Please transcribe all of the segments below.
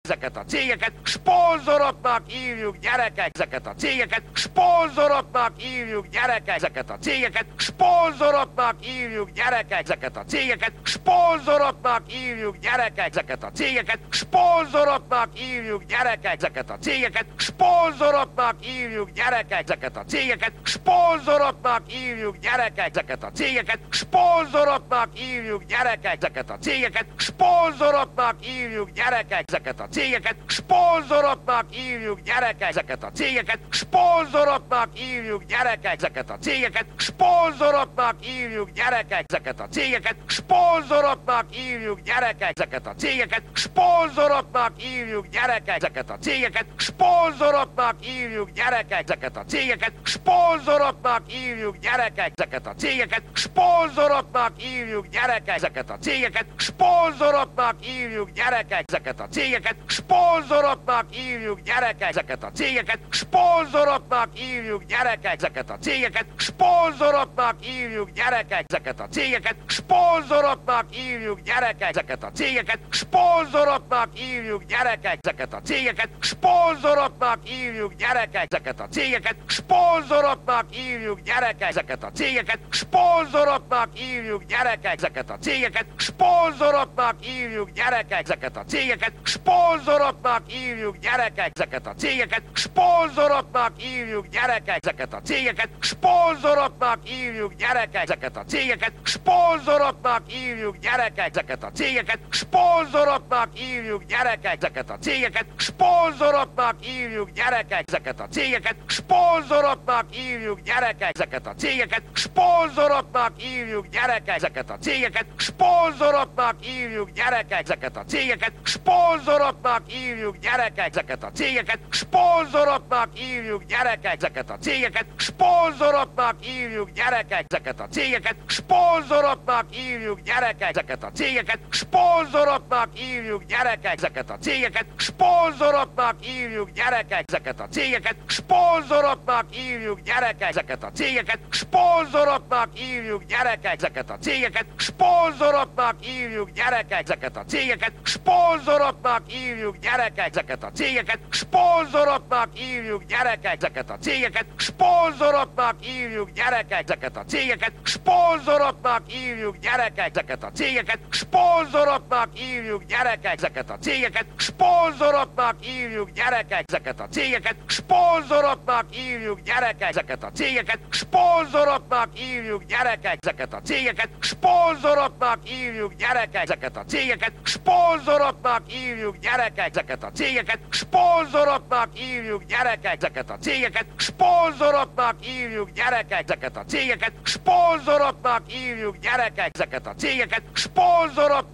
ezeket a cégeket szponzoroknak hívjuk, gyerekek, ezeket a cégeket szponzoroknak hívjuk, gyerekek, ezeket a cégeket szponzoroknak hívjuk, gyerekek, ezeket a cégeket szponzoroknak hívjuk, gyerekek, ezeket a cégeket szponzoroknak hívjuk, gyerekek, ezeket a cégeket szponzoroknak hívjuk, gyerekek, ezeket a cégeket szponzoroknak hívjuk, gyerekek, ezeket a cégeket szponzoroknak hívjuk, gyerekek, ezeket a cégeket szponzoroknak hívjuk, gyerekek, ezeket a cégeket szponzoroknak hívjuk, gyerekek, ezeket a cégeket szponzoroknak hívjuk, gyerekek, ezeket a cégeket szponzoroknak hívjuk, gyerekek, ezeket a cégeket szponzoroknak hívjuk, gyerekek, ezeket a cégeket szponzoroknak hívjuk, gyerekek, ezeket a cégeket szponzoroknak hívjuk, gyerekek, ezeket a cégeket szponzoroknak hívjuk, gyerekek, ezeket a cégeket szponzoroknak hívjuk, gyerekek, ezeket a cégeket szponzoroknak hívjuk, gyerekek, ezeket a cégeket szponzoroknak hívjuk, gyerekek, ezeket a cégeket szponzoroknak hívjuk, gyerekek, ezeket a cégeket szponzoroknak hívjuk, gyerekek, ezeket a cégeket szponzoroknak hívjuk, gyerekek, ezeket a cégeket szponzoroknak hívjuk, gyerekek, ezeket a cégeket szponzoroknak hívjuk, gyerekek, ezeket a cégeket szponzoroknak hívjuk, gyerekek, ezeket a cégeket szponzoroknak hívjuk, gyerekek, ezeket a cégeket szponzoroknak hívjuk, gyerekek, ezeket a cégeket szponzoroknak hívjuk, gyerekek, ezeket a cégeket szponzoroknak hívjuk, gyerekek, ezeket a cégeket szponzoroknak hívjuk, gyerekek, ezeket a cégeket szponzoroknak hívjuk, gyerekek, ezeket a cégeket szponzoroknak hívjuk, gyerekek, ezeket a cégeket szponzoroknak hívjuk, gyerekek, ezeket a cégeket szponzoroknak hívjuk, gyerekek, ezeket a cégeket szponzoroknak hívjuk, gyerekek, ezeket a cégeket szponzoroknak hívjuk, gyerekek, ezeket a cégeket szponzoroknak hívjuk, gyerekek, ezeket a cégeket szponzoroknak hívjuk, gyerekek, ezeket a cégeket szponzoroknak hívjuk, gyerekek, ezeket a cégeket szponzoroknak hívjuk, gyerekek, ezeket a cégeket szponzoroknak hívjuk, gyerekek, ezeket a cégeket szponzoroknak hívjuk, gyerekek, ezeket a cégeket szponzoroknak hívjuk, gyerekek, ezeket a cégeket szponzoroknak hívjuk, gyerekek, ezeket a cégeket szponzoroknak hívjuk, gyerekek, ezeket a cégeket szponzoroknak hívjuk, gyerekek, ezeket a cégeket szponzoroknak hívjuk, gyerekek, ezeket a cégeket szponzoroknak hívjuk, gyerekek, ezeket a cégeket szponzoroknak hívjuk, gyerekek, ezeket a cégeket szponzoroknak hívjuk, gyerekek, ezeket a cégeket szponzoroknak hívjuk, gyerekek, ezeket a cégeket szponzoroknak hívjuk, gyerekek, ezeket a cégeket szponzoroknak hívjuk, gyerekek, ezeket a cégeket szponzoroknak hívjuk, gyerekek, ezeket a cégeket szponzoroknak hívjuk, gyerekek, ezeket a cégeket szponzoroknak hívjuk, gyerekek, ezeket a cégeket szponzoroknak hívjuk, gyerekek, ezeket a cégeket szponzoroknak hívjuk, gyerekek, ezeket a cégeket szponzoroknak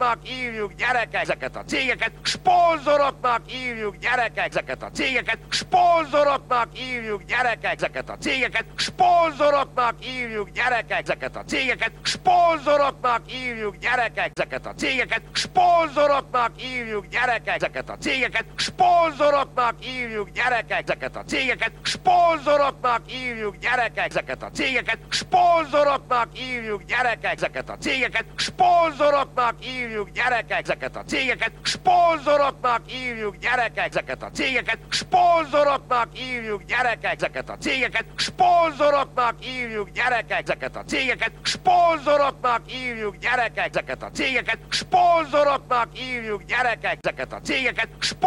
hívjuk, gyerekek, ezeket a cégeket szponzoroknak hívjuk, gyerekek, ezeket a cégeket szponzoroknak hívjuk, gyerekek, ezeket a cégeket szponzoroknak hívjuk, gyerekek, ezeket a cégeket szponzoroknak hívjuk, gyerekek, ezeket a cégeket szponzoroknak hívjuk, gyerekek, ezeket a cégeket szponzoroknak hívjuk, gyerekek, ezeket a cégeket szponzoroknak hívjuk, gyerekek, ezeket a cégeket szponzoroknak hívjuk, gyerekek, ezeket a cégeket szponzoroknak hívjuk, gyerekek, ezeket a cégeket szponzoroknak hívjuk, gyerekek, ezeket a cégeket szponzoroknak hívjuk, gyerekek, ezeket a cégeket szponzoroknak hívjuk, gyerekek, ezeket a cégeket szponzoroknak hívjuk, gyerekek, ezeket a cégeket szponzoroknak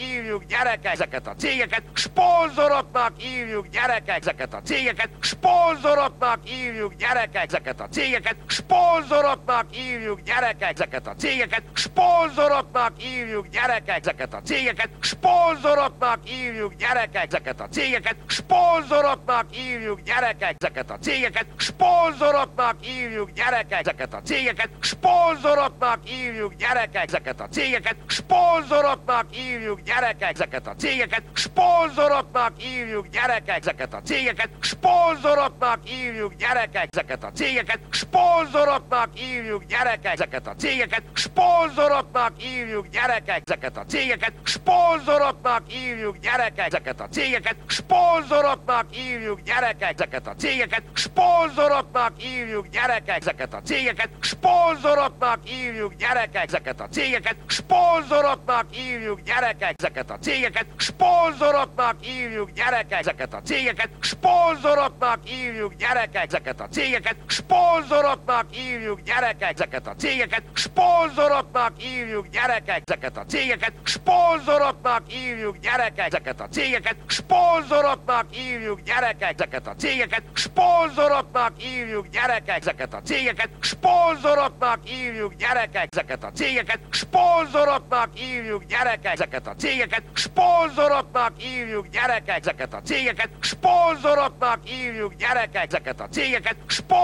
hívjuk, gyerekek, ezeket a cégeket szponzoroknak hívjuk, gyerekek, ezeket a cégeket szponzoroknak hívjuk, gyerekek, ezeket a cégeket szponzoroknak hívjuk, gyerekek, ezeket a cégeket szponzoroknak hívjuk, gyerekek, ezeket a cégeket szponzoroknak hívjuk, gyerekek, ezeket a cégeket szponzoroknak hívjuk, gyerekek, ezeket a cégeket szponzoroknak hívjuk, gyerekek, ezeket a cégeket szponzoroknak hívjuk, gyerekek, ezeket a cégeket szponzoroknak hívjuk, gyerekek, ezeket a cégeket szponzoroknak hívjuk, gyerekek, ezeket a cégeket szponzoroknak hívjuk, gyerekek, ezeket a cégeket szponzoroknak hívjuk, gyerekek, ezeket a cégeket szponzoroknak hívjuk, gyerekek, ezeket a cégeket szponzoroknak hívjuk, gyerekek, ezeket a cégeket szponzoroknak Szponzoroknak hívjuk gyerekek ezeket a cégeket, szponzoroknak hívjuk gyerekek ezeket a cégeket, szponzoroknak hívjuk gyerekek ezeket a cégeket, szponzoroknak hívjuk gyerekek ezeket a cégeket, szponzoroknak hívjuk gyerekek ezeket a cégeket, szponzoroknak hívjuk gyerekek ezeket a cégeket, szponzoroknak hívjuk gyerekek ezeket a cégeket, szponzoroknak hívjuk gyerekek ezeket a cégeket, szponzoroknak hívjuk gyerekek ezeket a cégeket, szponzoroknak hívjuk gyerekek ezeket a cégeket, szponzoroknak hívjuk gyerekek ezeket a cégeket, szponzoroknak hívjuk gyerekek ezeket a cégeket, szponzoroknak hívjuk gyerekek ezeket a cégeket, szponzoroknak hívjuk gyerekek ezeket a cégeket, szponzoroknak hívjuk gyerekek ezeket a cégeket, szponzoroknak hívjuk gyerekek ezeket a cégeket,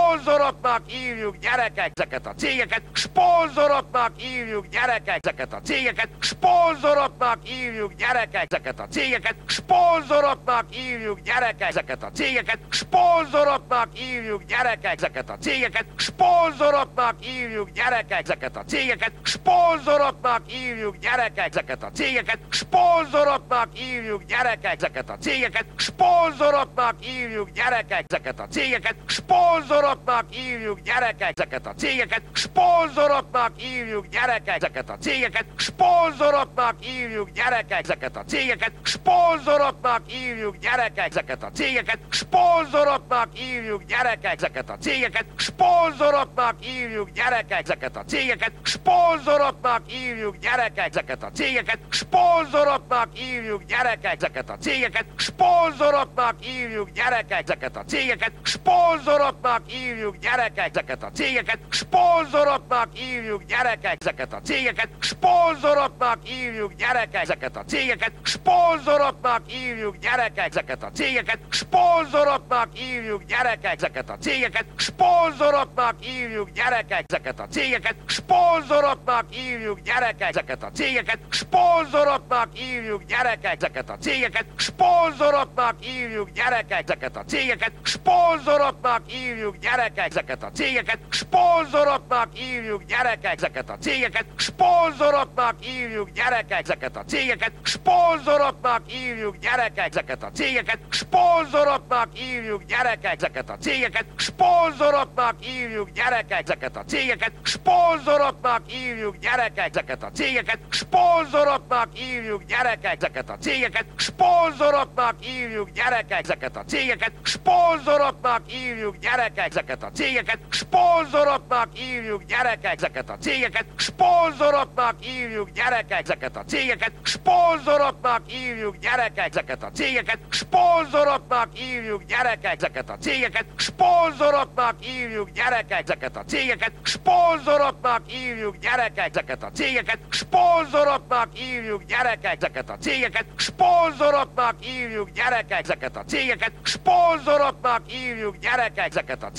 szponzoroknak hívjuk gyerekek ezeket a cégeket, szponzoroknak hívjuk gyerekek ezeket a cégeket, szponzoroknak hívjuk gyerekek ezeket a cégeket, szponzoroknak hívjuk gyerekek ezeket a cégeket, szponzoroknak hívjuk gyerekek ezeket a cégeket, szponzoroknak hívjuk gyerekek ezeket a cégeket, szponzoroknak hívjuk gyerekek ezeket a cégeket, szponzoroknak hívjuk gyerekek ezeket a cégeket, szponzoroknak hívjuk gyerekek ezeket a cégeket, szponzoroknak hívjuk gyerekek ezeket a cégeket, szponzoroknak hívjuk gyerekek ezeket a cégeket, szponzoroknak hívjuk gyerekek ezeket a cégeket, szponzoroknak hívjuk gyerekek ezeket a cégeket, szponzoroknak hívjuk gyerekek ezeket a cégeket, szponzoroknak hívjuk gyerekek ezeket a cégeket, szponzoroknak hívjuk gyerekek ezeket a cégeket, szponzoroknak hívjuk gyerekek ezeket a cégeket, szponzoroknak hívjuk gyerekek ezeket a cégeket, szponzoroknak hívjuk gyerekek ezeket a cégeket, szponzoroknak hívjuk gyerekek ezeket a cégeket, szponzoroknak hívjuk gyerekek ezeket a cégeket, szponzoroknak hívjuk gyerekek ezeket a cégeket, szponzoroknak hívjuk gyerekek ezeket a cégeket, szponzoroknak hívjuk gyerekek ezeket a cégeket, szponzoroknak hívjuk gyerekek ezeket a cégeket, szponzoroknak hívjuk gyerekek ezeket a cégeket, szponzoroknak hívjuk gyerekek ezeket a cégeket, szponzoroknak hívjuk gyerekek ezeket a cégeket, szponzoroknak hívjuk gyerekek ezeket a cégeket, szponzoroknak hívjuk gyerekek ezeket a cégeket, szponzoroknak hívjuk gyerekek ezeket a cégeket, szponzoroknak hívjuk gyerekek ezeket a cégeket, szponzoroknak hívjuk gyerekek ezeket a cégeket, szponzoroknak hívjuk gyerekek ezeket a cégeket, szponzoroknak hívjuk gyerekek ezeket a cégeket, szponzoroknak hívjuk gyerekek ezeket a cégeket, szponzoroknak hívjuk gyerekek ezeket a cégeket, szponzoroknak hívjuk gyerekek ezeket a cégeket, szponzoroknak hívjuk gyerekek ezeket a cégeket, szponzoroknak hívjuk gyerekek ezeket a cégeket, szponzoroknak hívjuk gyerekek ezeket a cégeket, szponzoroknak hívjuk gyerekek ezeket a cégeket, szponzoroknak hívjuk gyerekek ezeket a cégeket, szponzoroknak hívjuk gyerekek ezeket a cégeket, szponzoroknak hívjuk gyerekek ezeket a cégeket, szponzoroknak hívjuk gyerekek ezeket a cégeket, szponzoroknak hívjuk gyerekek ezeket a cégeket, szponzoroknak hívjuk gyerekek ezeket a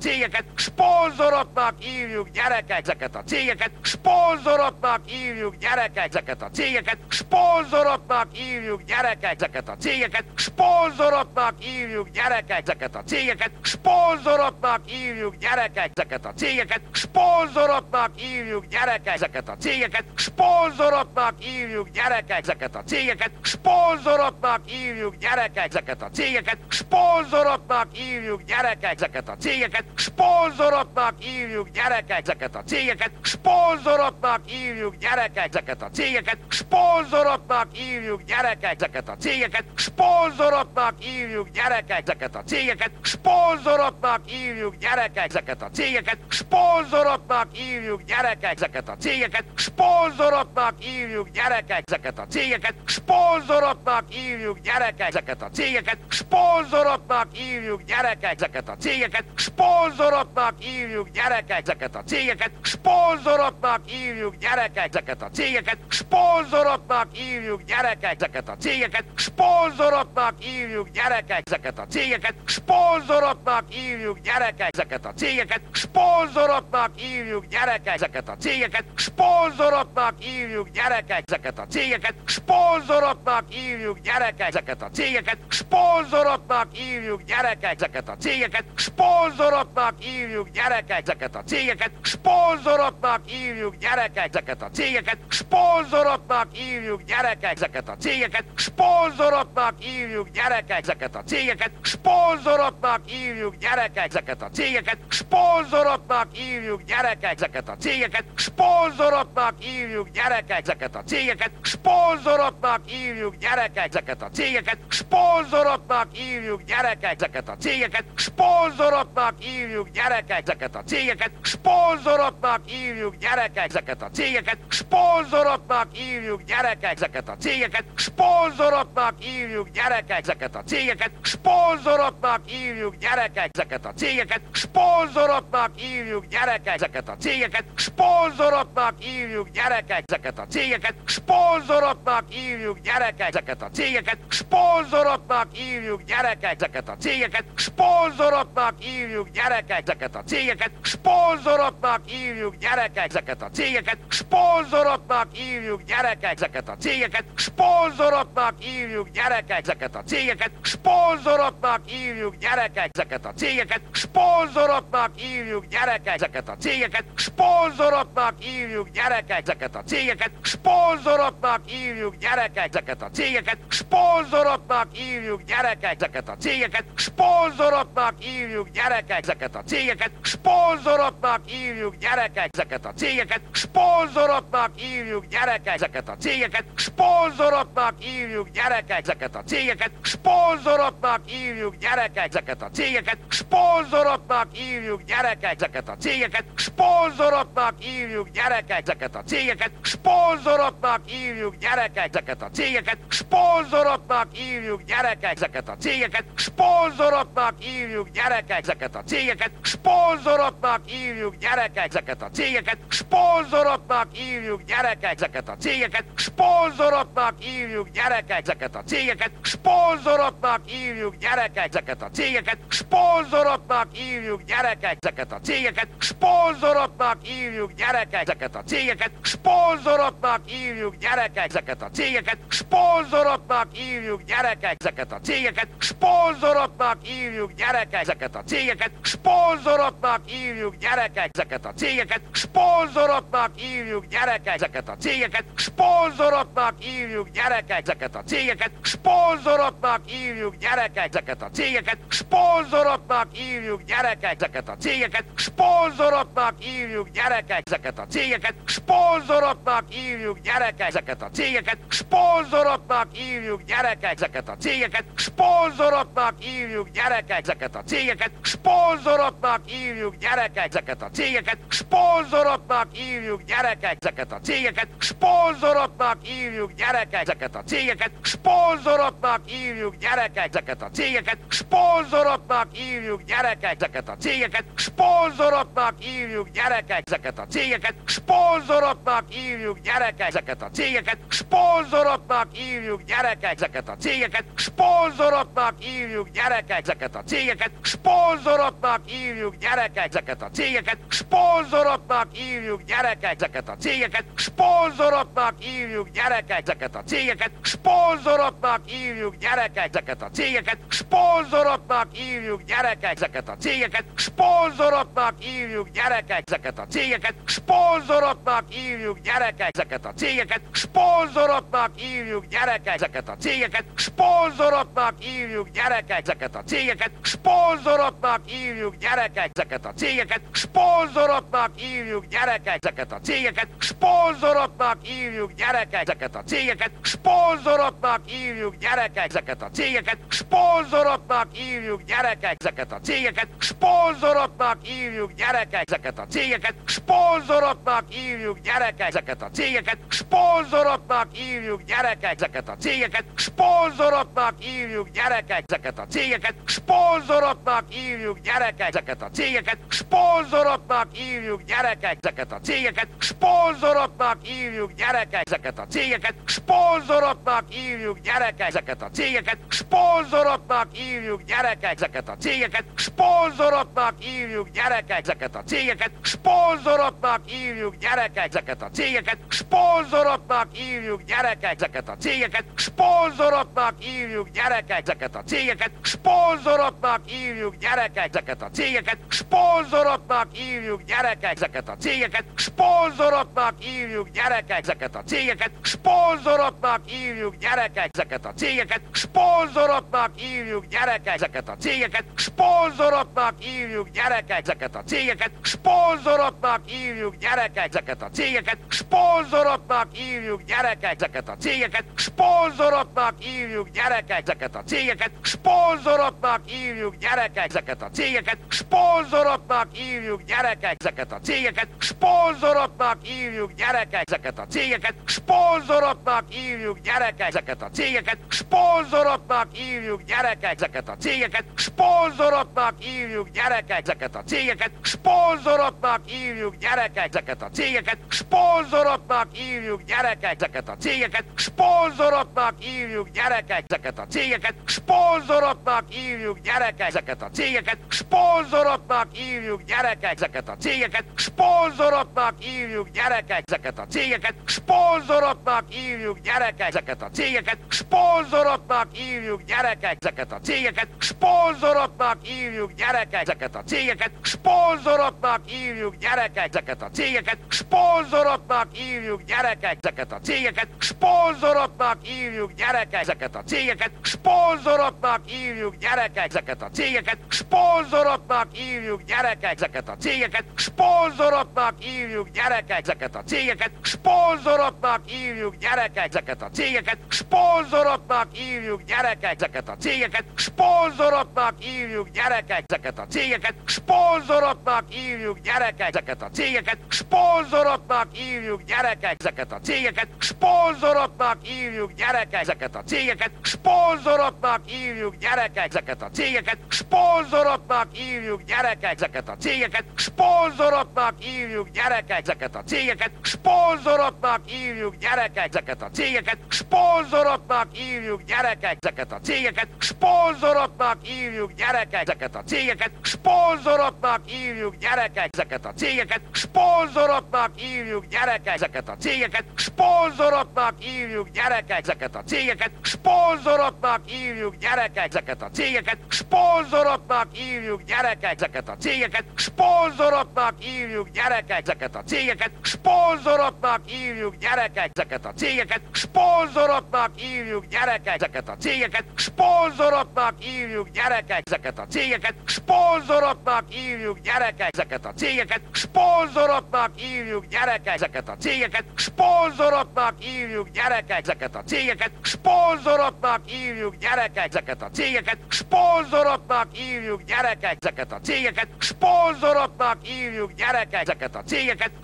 cégeket, szponzoroknak hívjuk gyerekek ezeket a cégeket, szponzoroknak hívjuk gyerekek ezeket a cégeket, szponzoroknak hívjuk gyerekek ezeket a cégeket, szponzoroknak hívjuk gyerekek ezeket a cégeket, szponzoroknak hívjuk gyerekek ezeket a cégeket, szponzoroknak hívjuk gyerekek ezeket a cégeket, szponzoroknak hívjuk gyerekek ezeket a cégeket, szponzoroknak hívjuk gyerekek ezeket a cégeket, szponzoroknak hívjuk gyerekek ezeket a cégeket, szponzoroknak hívjuk gyerekek ezeket a cégeket, szponzoroknak hívjuk gyerekek ezeket a cégeket, szponzoroknak hívjuk gyerekek ezeket a cégeket, szponzoroknak hívjuk gyerekek ezeket a cégeket, szponzoroknak hívjuk gyerekek ezeket a cégeket, szponzoroknak hívjuk gyerekek ezeket a cégeket, szponzoroknak hívjuk gyerekek ezeket a cégeket, szponzoroknak hívjuk gyerekek ezeket a cégeket, szponzoroknak hívjuk gyerekek ezeket a cégeket, szponzoroknak hívjuk gyerekek ezeket a cégeket, szponzoroknak hívjuk gyerekek ezeket a cégeket, szponzoroknak hívjuk gyerekek ezeket a cégeket, szponzoroknak hívjuk gyerekek ezeket a cégeket, szponzoroknak hívjuk gyerekek ezeket a cégeket, szponzoroknak hívjuk gyerekek ezeket a cégeket, szponzoroknak hívjuk gyerekek ezeket a cégeket, szponzoroknak hívjuk gyerekek ezeket a cégeket, szponzoroknak hívjuk gyerekek ezeket a cégeket szponzoroknak hívjuk, gyerekek, ezeket a cégeket szponzoroknak hívjuk, gyerekek, ezeket a cégeket szponzoroknak hívjuk, gyerekek, ezeket a cégeket szponzoroknak hívjuk, gyerekek, ezeket a cégeket szponzoroknak hívjuk, gyerekek, ezeket a cégeket szponzoroknak hívjuk, gyerekek, ezeket a cégeket szponzoroknak hívjuk, gyerekek, ezeket a cégeket szponzoroknak hívjuk, gyerekek, ezeket a cégeket szponzoroknak hívjuk, gyerekek, ezeket a cégeket szponzoroknak hívjuk, gyerekek, ezeket a cégeket szponzoroknak hívjuk, gyerekek, ezeket a cégeket szponzoroknak hívjuk, gyerekek, ezeket a cégeket szponzoroknak hívjuk, gyerekek, ezeket a cégeket szponzoroknak hívjuk, gyerekek, ezeket a cégeket szponzoroknak hívjuk, gyerekek, ezeket a cégeket szponzoroknak hívjuk, gyerekek, ezeket a cégeket szponzoroknak hívjuk, gyerekek, ezeket a cégeket szponzoroknak hívjuk, gyerekek, ezeket a cégeket szponzoroknak hívjuk, gyerekek, ezeket a cégeket szponzoroknak hívjuk, gyerekek, ezeket a cégeket szponzoroknak hívjuk, gyerekek, ezeket a cégeket szponzoroknak hívjuk, gyerekek, ezeket a cégeket szponzoroknak hívjuk, gyerekek, ezeket a cégeket szponzoroknak hívjuk, gyerekek, ezeket a cégeket szponzoroknak hívjuk, gyerekek, ezeket a cégeket szponzoroknak hívjuk, gyerekek, ezeket a cégeket szponzoroknak hívjuk, gyerekek, ezeket a cégeket szponzoroknak hívjuk, gyerekek, ezeket a cégeket szponzoroknak hívjuk, gyerekek, ezeket a cégeket szponzoroknak hívjuk, gyerekek, ezeket a cégeket szponzoroknak hívjuk, gyerekek, ezeket a cégeket szponzoroknak hívjuk, gyerekek, ezeket a cégeket szponzoroknak hívjuk, gyerekek, ezeket a cégeket szponzoroknak hívjuk, gyerekek, ezeket a cégeket szponzoroknak hívjuk, gyerekek, ezeket a cégeket szponzoroknak hívjuk, gyerekek, ezeket a cégeket szponzoroknak hívjuk, gyerekek, ezeket a cégeket szponzoroknak hívjuk, gyerekek, ezeket a cégeket szponzoroknak hívjuk, gyerekek, ezeket a cégeket szponzoroknak hívjuk, gyerekek, ezeket a cégeket szponzoroknak hívjuk, gyerekek, ezeket a cégeket szponzoroknak hívjuk, gyerekek, ezeket a cégeket szponzoroknak hívjuk, gyerekek, ezeket a cégeket szponzoroknak hívjuk, gyerekek, ezeket a cégeket szponzoroknak hívjuk, gyerekek, ezeket a cégeket szponzoroknak hívjuk, gyerekek, ezeket a cégeket szponzoroknak hívjuk, gyerekek, ezeket a cégeket szponzoroknak hívjuk, gyerekek, ezeket a cégeket szponzoroknak hívjuk, gyerekek, ezeket a cégeket szponzoroknak hívjuk, gyerekek, ezeket a cégeket szponzoroknak hívjuk, gyerekek, ezeket a cégeket szponzoroknak hívjuk, gyerekek, ezeket a cégeket szponzoroknak hívjuk, gyerekek, ezeket a cégeket szponzoroknak hívjuk, gyerekek, ezeket a cégeket szponzoroknak hívjuk, gyerekek, ezeket a cégeket szponzoroknak hívjuk, gyerekek, ezeket a cégeket szponzoroknak hívjuk, gyerekek, ezeket a cégeket szponzoroknak hívjuk, gyerekek, ezeket a cégeket szponzoroknak hívjuk, gyerekek, ezeket a cégeket szponzoroknak hívjuk, gyerekek, ezeket a cégeket szponzoroknak hívjuk, gyerekek, ezeket a cégeket szponzoroknak hívjuk, gyerekek, ezeket a cégeket szponzoroknak hívjuk, gyerekek, ezeket a cégeket szponzoroknak hívjuk, gyerekek, ezeket a cégeket szponzoroknak hívjuk, gyerekek, ezeket a cégeket szponzoroknak hívjuk, gyerekek, ezeket a cégeket szponzoroknak hívjuk, gyerekek, ezeket a cégeket szponzoroknak hívjuk, gyerekek, ezeket a cégeket szponzoroknak hívjuk, gyerekek, ezeket a cégeket szponzoroknak hívjuk, gyerekek, ezeket a cégeket szponzoroknak hívjuk, gyerekek, ezeket a cégeket szponzoroknak hívjuk, gyerekek, ezeket a cégeket szponzoroknak hívjuk, gyerekek, ezeket a cégeket szponzoroknak hívjuk, gyerekek, ezeket a cégeket szponzoroknak hívjuk, gyerekek, ezeket a cégeket szponzoroknak hívjuk, gyerekek, ezeket a cégeket szponzoroknak hívjuk, gyerekek, ezeket a cégeket szponzoroknak hívjuk, gyerekek, ezeket a cégeket szponzoroknak hívjuk, gyerekek, ezeket a cégeket szponzoroknak hívjuk, gyerekek, ezeket a cégeket szponzoroknak hívjuk, gyerekek, ezeket a cégeket szponzoroknak hívjuk, gyerekek, ezeket a cégeket szponzoroknak hívjuk, gyerekek, ezeket a cégeket Szponzoroknak hívjuk gyerekek ezeket a cégeket, szponzoroknak hívjuk gyerekek ezeket a cégeket, szponzoroknak hívjuk gyerekek ezeket a cégeket, szponzoroknak hívjuk gyerekek ezeket a cégeket, szponzoroknak hívjuk gyerekek ezeket a cégeket, szponzoroknak hívjuk gyerekek ezeket a cégeket, szponzoroknak hívjuk gyerekek ezeket a cégeket, szponzoroknak hívjuk gyerekek ezeket a cégeket, szponzoroknak hívjuk gyerekek ezeket a cégeket, szponzoroknak hívjuk gyerekek ezeket a cégeket, szponzoroknak hívjuk gyerekek ezeket a cégeket, szponzoroknak hívjuk gyerekek ezeket a cégeket, szponzoroknak hívjuk gyerekek ezeket a cégeket, szponzoroknak hívjuk gyerekek ezeket a cégeket, szponzoroknak hívjuk gyerekek ezeket a cégeket, szponzoroknak hívjuk gyerekek ezeket a cégeket, szponzoroknak hívjuk gyerekek ezeket a cégeket, szponzoroknak hívjuk gyerekek ezeket a cégeket, szponzoroknak hívjuk gyerekek ezeket a cégeket, szponzoroknak hívjuk gyerekek ezeket a cégeket, szponzoroknak hívjuk gyerekek ezeket a cégeket, szponzoroknak hívjuk gyerekek ezeket a cégeket, szponzoroknak hívjuk gyerekek ezeket a cégeket, szponzoroknak hívjuk gyerekek ezeket a cégeket, szponzoroknak hívjuk gyerekek ezeket a cégeket, szponzoroknak hívjuk gyerekek ezeket a cégeket, szponzoroknak hívjuk gyerekek ezeket a cégeket, szponzoroknak hívjuk gyerekek ezeket a cégeket, szponzoroknak hívjuk gyerekek ezeket a cégeket, szponzoroknak hívjuk gyerekek ezeket a cégeket, szponzoroknak hívjuk gyerekek ezeket a cégeket, szponzoroknak hívjuk gyerekek ezeket a cégeket, szponzoroknak hívjuk gyerekek ezeket a cégeket, szponzoroknak hívjuk gyerekek ezeket a cégeket, szponzoroknak hívjuk gyerekek ezeket a cégeket, szponzoroknak hívjuk gyerekek ezeket a cégeket, szponzoroknak hívjuk gyerekek ezeket a cégeket, szponzoroknak hívjuk gyerekek ezeket a cégeket, szponzoroknak hívjuk gyerekek ezeket a cégeket, szponzoroknak hívjuk gyerekek ezeket a cégeket, szponzoroknak hívjuk gyerekek ezeket a cégeket, szponzoroknak hívjuk gyerekek ezeket a cégeket, szponzoroknak hívjuk gyerekek ezeket a cégeket, szponzoroknak hívjuk gyerekek ezeket a cégeket, szponzoroknak hívjuk gyerekek ezeket a cégeket, szponzoroknak hívjuk gyerekek ezeket a cégeket, szponzoroknak hívjuk gyerekek ezeket a cégeket, szponzoroknak hívjuk gyerekek ezeket a cégeket, szponzoroknak hívjuk gyerekek ezeket a cégeket, szponzoroknak hívjuk gyerekek ezeket a cégeket, szponzoroknak hívjuk gyerekek ezeket a cégeket, szponzoroknak hívjuk gyerekek ezeket a cégeket, szponzoroknak hívjuk gyerekek ezeket a cégeket, szponzoroknak hívjuk gyerekek ezeket a cégeket, szponzoroknak hívjuk gyerekek ezeket a cégeket, szponzoroknak hívjuk gyerekek ezeket a cégeket, szponzoroknak hívjuk gyerekek ezeket a cégeket, szponzoroknak hívjuk gyerekek ezeket a cégeket, szponzoroknak hívjuk gyerekek ezeket a cégeket, szponzoroknak hívjuk gyerekek ezeket a cégeket, szponzoroknak hívjuk gyerekek ezeket a cégeket, szponzoroknak hívjuk gyerekek ezeket a cégeket, szponzoroknak hívjuk gyerekek ezeket a cégeket, szponzoroknak hívjuk gyerekek ezeket a cégeket, szponzoroknak hívjuk gyerekek ezeket a cégeket, szponzoroknak hívjuk gyerekek ezeket a cégeket,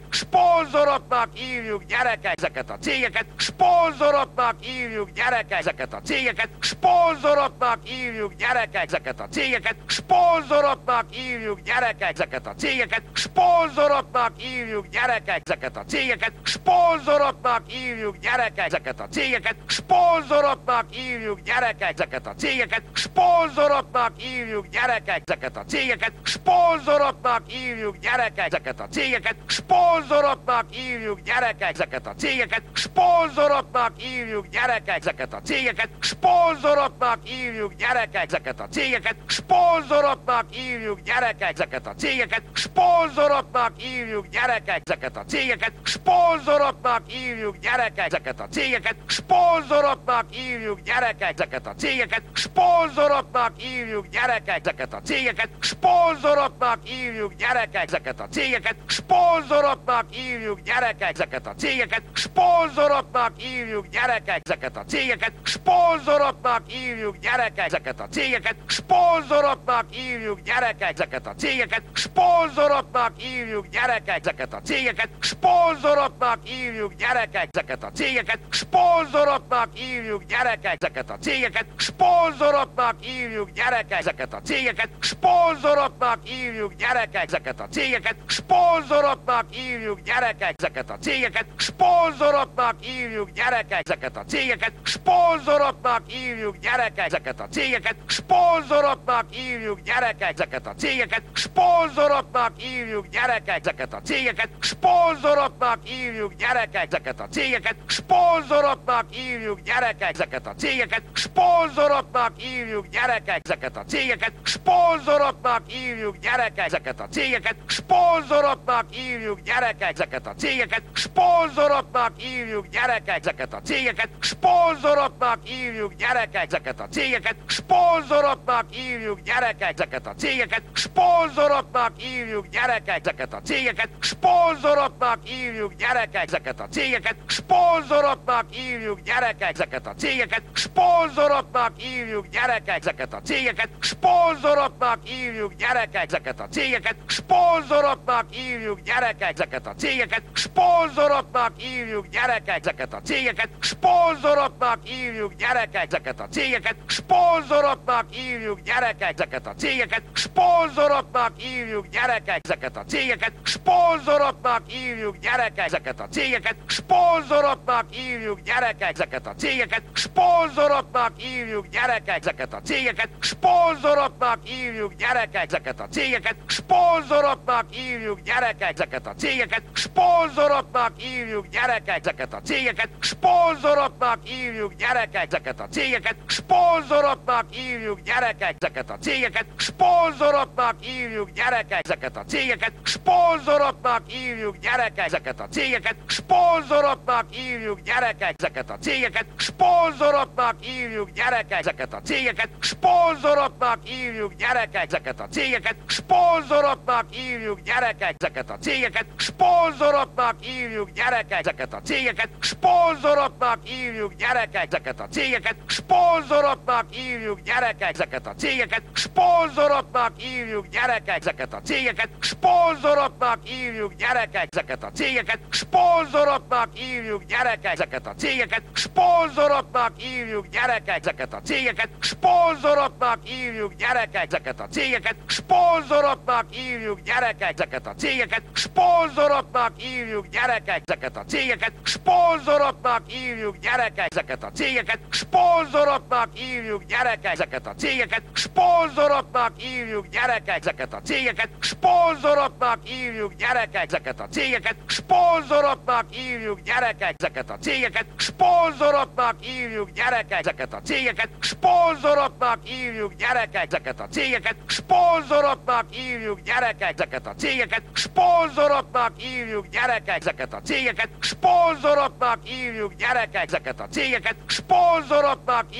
szponzoroknak hívjuk gyerekek ezeket a cégeket, szponzoroknak hívjuk gyerekek ezeket a cégeket, szponzoroknak hívjuk gyerekek ezeket a cégeket, szponzoroknak hívjuk gyerekek ezeket a cégeket, szponzoroknak hívjuk gyerekek ezeket a cégeket, szponzoroknak hívjuk gyerekek ezeket a cégeket, szponzoroknak hívjuk gyerekek ezeket a cégeket, szponzoroknak hívjuk gyerekek ezeket a cégeket, szponzoroknak hívjuk gyerekek ezeket a cégeket, szponzoroknak hívjuk gyerekek ezeket a cégeket, szponzoroknak hívjuk gyerekek ezeket a cégeket, szponzoroknak hívjuk gyerekek ezeket a cégeket, szponzoroknak hívjuk gyerekek ezeket a cégeket, szponzoroknak hívjuk gyerekek ezeket a cégeket, szponzoroknak hívjuk gyerekek ezeket a cégeket, szponzoroknak hívjuk gyerekek ezeket a cégeket, szponzoroknak hívjuk gyerekek ezeket a cégeket, szponzoroknak hívjuk gyerekek ezeket a cégeket, szponzoroknak hívjuk gyerekek ezeket a cégeket, szponzoroknak hívjuk gyerekek ezeket a cégeket, szponzoroknak hívjuk gyerekek ezeket a cégeket, szponzoroknak hívjuk gyerekek ezeket a cégeket, szponzoroknak hívjuk gyerekek ezeket a cégeket, szponzoroknak hívjuk gyerekek ezeket a cégeket, szponzoroknak Szponzoroknak hívjuk gyerekek ezeket a cégeket, szponzoroknak hívjuk gyerekek ezeket a cégeket, szponzoroknak hívjuk gyerekek ezeket a cégeket, szponzoroknak hívjuk gyerekek ezeket a cégeket, szponzoroknak hívjuk gyerekek ezeket a cégeket, szponzoroknak hívjuk gyerekek ezeket a cégeket, szponzoroknak hívjuk gyerekek ezeket a cégeket, szponzoroknak hívjuk gyerekek ezeket a cégeket, szponzoroknak hívjuk gyerekek ezeket a cégeket, szponzoroknak hívjuk gyerekek ezeket a cégeket, szponzoroknak hívjuk gyerekek ezeket a cégeket, szponzoroknak hívjuk gyerekek ezeket a cégeket, szponzoroknak hívjuk gyerekek ezeket a cégeket, szponzoroknak hívjuk gyerekek ezeket a cégeket, szponzoroknak hívjuk gyerekek ezeket a cégeket, szponzoroknak hívjuk gyerekek ezeket a cégeket, szponzoroknak hívjuk gyerekek ezeket a cégeket, szponzoroknak hívjuk gyerekek ezeket a cégeket, szponzoroknak hívjuk gyerekek ezeket a cégeket, szponzoroknak hívjuk gyerekek ezeket a cégeket, szponzoroknak hívjuk gyerekek ezeket a cégeket, szponzoroknak hívjuk gyerekek ezeket a cégeket, szponzoroknak hívjuk gyerekek ezeket a cégeket, szponzoroknak hívjuk gyerekek ezeket a cégeket, szponzoroknak hívjuk gyerekek ezeket a cégeket, szponzoroknak hívjuk gyerekek ezeket a cégeket, szponzoroknak hívjuk gyerekek ezeket a cégeket, szponzoroknak hívjuk gyerekek ezeket a cégeket, szponzoroknak hívjuk gyerekek ezeket a cégeket, szponzoroknak hívjuk gyerekek ezeket a cégeket, szponzoroknak hívjuk gyerekek ezeket a cégeket, szponzoroknak hívjuk gyerekek ezeket a cégeket, szponzoroknak hívjuk gyerekek ezeket a cégeket, szponzoroknak hívjuk gyerekek ezeket a cégeket, szponzoroknak hívjuk gyerekek ezeket a cégeket, szponzoroknak hívjuk gyerekek ezeket a cégeket, szponzoroknak hívjuk gyerekek ezeket a cégeket, szponzoroknak hívjuk gyerekek ezeket a cégeket, szponzoroknak hívjuk gyerekek ezeket a cégeket, szponzoroknak hívjuk gyerekek ezeket a cégeket, szponzoroknak hívjuk gyerekek ezeket a cégeket, szponzoroknak hívjuk gyerekek ezeket a cégeket, szponzoroknak hívjuk gyerekek ezeket a cégeket, szponzoroknak hívjuk gyerekek ezeket a cégeket, szponzoroknak hívjuk gyerekek ezeket a cégeket, szponzoroknak hívjuk gyerekek ezeket a cégeket, szponzoroknak hívjuk gyerekek ezeket a cégeket, szponzoroknak hívjuk gyerekek ezeket a cégeket, szponzoroknak hívjuk gyerekek ezeket a cégeket, szponzoroknak hívjuk gyerekek ezeket a cégeket, szponzoroknak hívjuk gyerekek ezeket a cégeket, szponzoroknak hívjuk gyerekek ezeket a cégeket, szponzoroknak hívjuk gyerekek ezeket a cégeket, szponzoroknak hívjuk gyerekek ezeket a cégeket, szponzoroknak hívjuk gyerekek ezeket a cégeket, szponzoroknak hívjuk gyerekek ezeket a cégeket, szponzoroknak hívjuk gyerekek ezeket a cégeket, szponzoroknak hívjuk gyerekek ezeket a cégeket, szponzoroknak hívjuk gyerekek ezeket a cégeket, szponzoroknak hívjuk gyerekek ezeket a cégeket, szponzoroknak hívjuk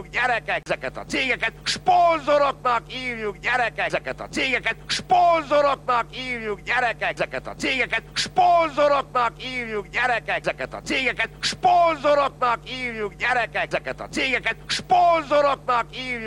gyerekek ezeket a cégeket, szponzoroknak hívjuk gyerekek ezeket a cégeket, szponzoroknak hívjuk gyerekek ezeket a cégeket, szponzoroknak hívjuk gyerekek ezeket a cégeket, szponzoroknak hívjuk gyerekek ezeket a cégeket, szponzoroknak hívjuk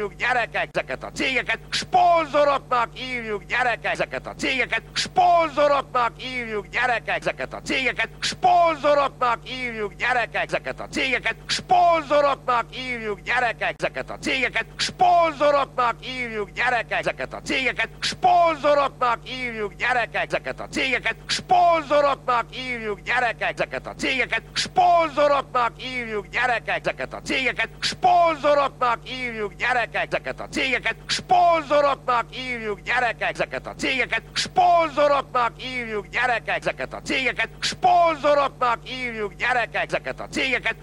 gyerekek ezeket a cégeket, szponzoroknak hívjuk gyerekek ezeket a cégeket, szponzoroknak hívjuk gyerekek ezeket a cégeket, szponzoroknak hívjuk gyerekek ezeket a cégeket, szponzoroknak hívjuk gyerekek ezeket a cégeket, szponzoroknak hívjuk gyerekek ezeket a cégeket, szponzoroknak hívjuk gyerekek ezeket a cégeket, szponzoroknak hívjuk gyerekek ezeket a cégeket, szponzoroknak hívjuk gyerekek ezeket a cégeket, szponzoroknak hívjuk gyerekek ezeket a cégeket, szponzoroknak hívjuk gyerekek ezeket a cégeket, szponzoroknak hívjuk gyerekek ezeket a cégeket,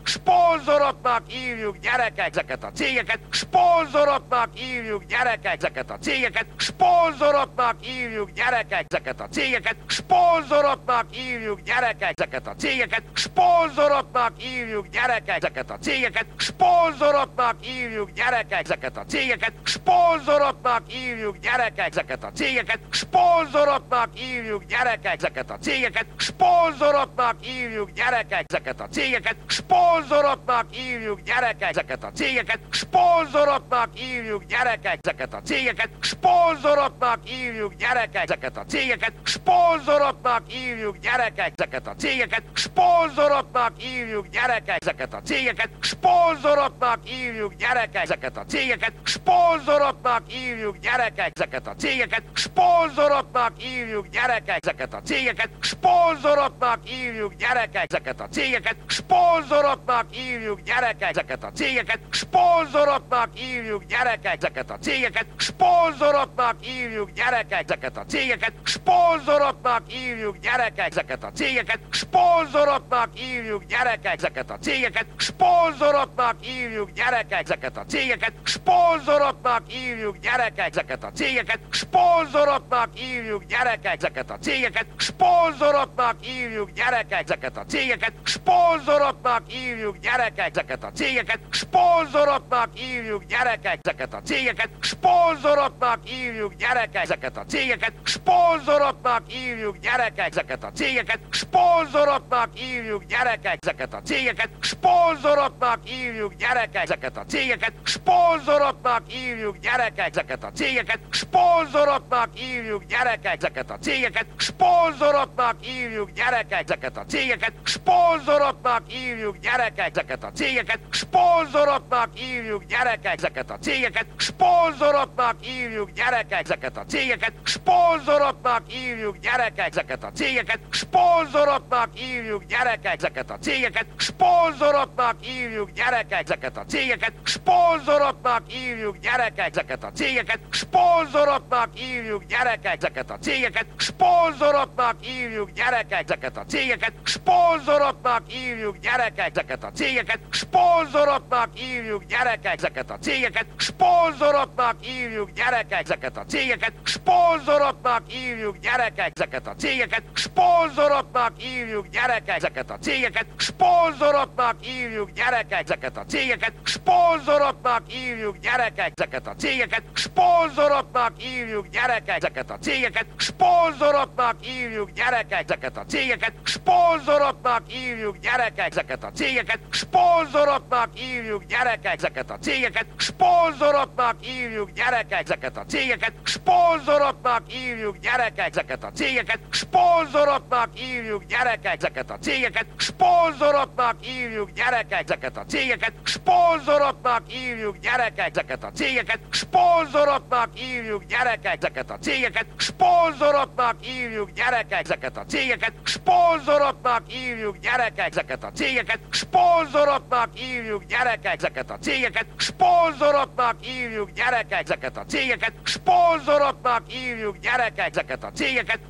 szponzoroknak hívjuk gyerekek ezeket a cégeket, szponzoroknak hívjuk gyerekek ezeket a cégeket, szponzoroknak hívjuk gyerekek ezeket a cégeket, szponzoroknak hívjuk gyerekek ezeket a cégeket, szponzoroknak hívjuk gyerekek ezeket a cégeket, szponzoroknak hívjuk gyerekek ezeket a cégeket, szponzoroknak hívjuk gyerekek ezeket a cégeket, szponzoroknak hívjuk gyerekek ezeket a cégeket, szponzoroknak hívjuk gyerekek ezeket a cégeket, szponzoroknak hívjuk gyerekek ezeket a cégeket, szponzoroknak hívjuk gyerekek ezeket a cégeket, szponzoroknak hívjuk gyerekek ezeket a cégeket, szponzoroknak hívjuk gyerekek ezeket a cégeket, Szponzoroknak hívjuk gyerekek ezeket a cégeket, szponzoroknak hívjuk gyerekek ezeket a cégeket, szponzoroknak hívjuk gyerekek ezeket a cégeket, szponzoroknak hívjuk gyerekek ezeket a cégeket, szponzoroknak hívjuk gyerekek ezeket a cégeket, szponzoroknak hívjuk gyerekek ezeket a cégeket, szponzoroknak hívjuk gyerekek ezeket a cégeket, szponzoroknak hívjuk gyerekek ezeket a cégeket, szponzoroknak hívjuk gyerekek ezeket a cégeket, szponzoroknak hívjuk gyerekek ezeket a cégeket, szponzoroknak hívjuk gyerekek ezeket a cégeket, szponzoroknak hívjuk gyerekek ezeket a cégeket, szponzoroknak hívjuk gyerekek ezeket a cégeket, szponzoroknak hívjuk gyerekek ezeket a cégeket, szponzoroknak hívjuk gyerekek ezeket a cégeket, szponzoroknak hívjuk gyerekek ezeket a cégeket, szponzoroknak hívjuk gyerekek ezeket a cégeket, szponzoroknak hívjuk gyerekek ezeket a cégeket, szponzoroknak hívjuk gyerekek ezeket a cégeket, szponzoroknak hívjuk gyerekek ezeket a cégeket, szponzoroknak hívjuk gyerekek ezeket a cégeket, szponzoroknak hívjuk gyerekek ezeket a cégeket, szponzoroknak hívjuk gyerekek ezeket a cégeket, szponzoroknak hívjuk gyerekek ezeket a cégeket, szponzoroknak hívjuk gyerekek ezeket a cégeket, szponzoroknak hívjuk gyerekek ezeket a cégeket, szponzoroknak hívjuk gyerekek ezeket a cégeket, szponzoroknak hívjuk gyerekek ezeket a cégeket, szponzoroknak hívjuk gyerekek ezeket a cégeket, szponzoroknak hívjuk gyerekek ezeket a cégeket, szponzoroknak hívjuk gyerekek ezeket a cégeket, szponzoroknak hívjuk gyerekek ezeket a cégeket, szponzoroknak hívjuk gyerekek ezeket a cégeket, szponzoroknak hívjuk gyerekek ezeket a cégeket, szponzoroknak hívjuk gyerekek ezeket a cégeket, szponzoroknak hívjuk gyerekek ezeket a cégeket, szponzoroknak hívjuk gyerekek ezeket a cégeket, szponzoroknak hívjuk gyerekek ezeket a cégeket, szponzoroknak hívjuk gyerekek ezeket a cégeket, szponzoroknak hívjuk gyerekek ezeket a cégeket, szponzoroknak hívjuk gyerekek ezeket a cégeket, szponzoroknak hívjuk gyerekek ezeket a cégeket, szponzoroknak hívjuk gyerekek ezeket a cégeket, szponzoroknak hívjuk gyerekek ezeket a cégeket, szponzoroknak hívjuk gyerekek ezeket a cégeket, szponzoroknak hívjuk gyerekek ezeket a cégeket, szponzoroknak hívjuk gyerekek ezeket a cégeket, szponzoroknak hívjuk gyerekek ezeket a cégeket, szponzoroknak hívjuk gyerekek ezeket a cégeket, szponzoroknak hívjuk gyerekek ezeket a cégeket, szponzoroknak hívjuk gyerekek ezeket a cégeket, szponzoroknak hívjuk gyerekek ezeket a cégeket, szponzoroknak hívjuk gyerekek ezeket a cégeket, szponzoroknak hívjuk gyerekek ezeket a cégeket, szponzoroknak hívjuk gyerekek ezeket a cégeket, szponzoroknak hívjuk gyerekek ezeket a cégeket,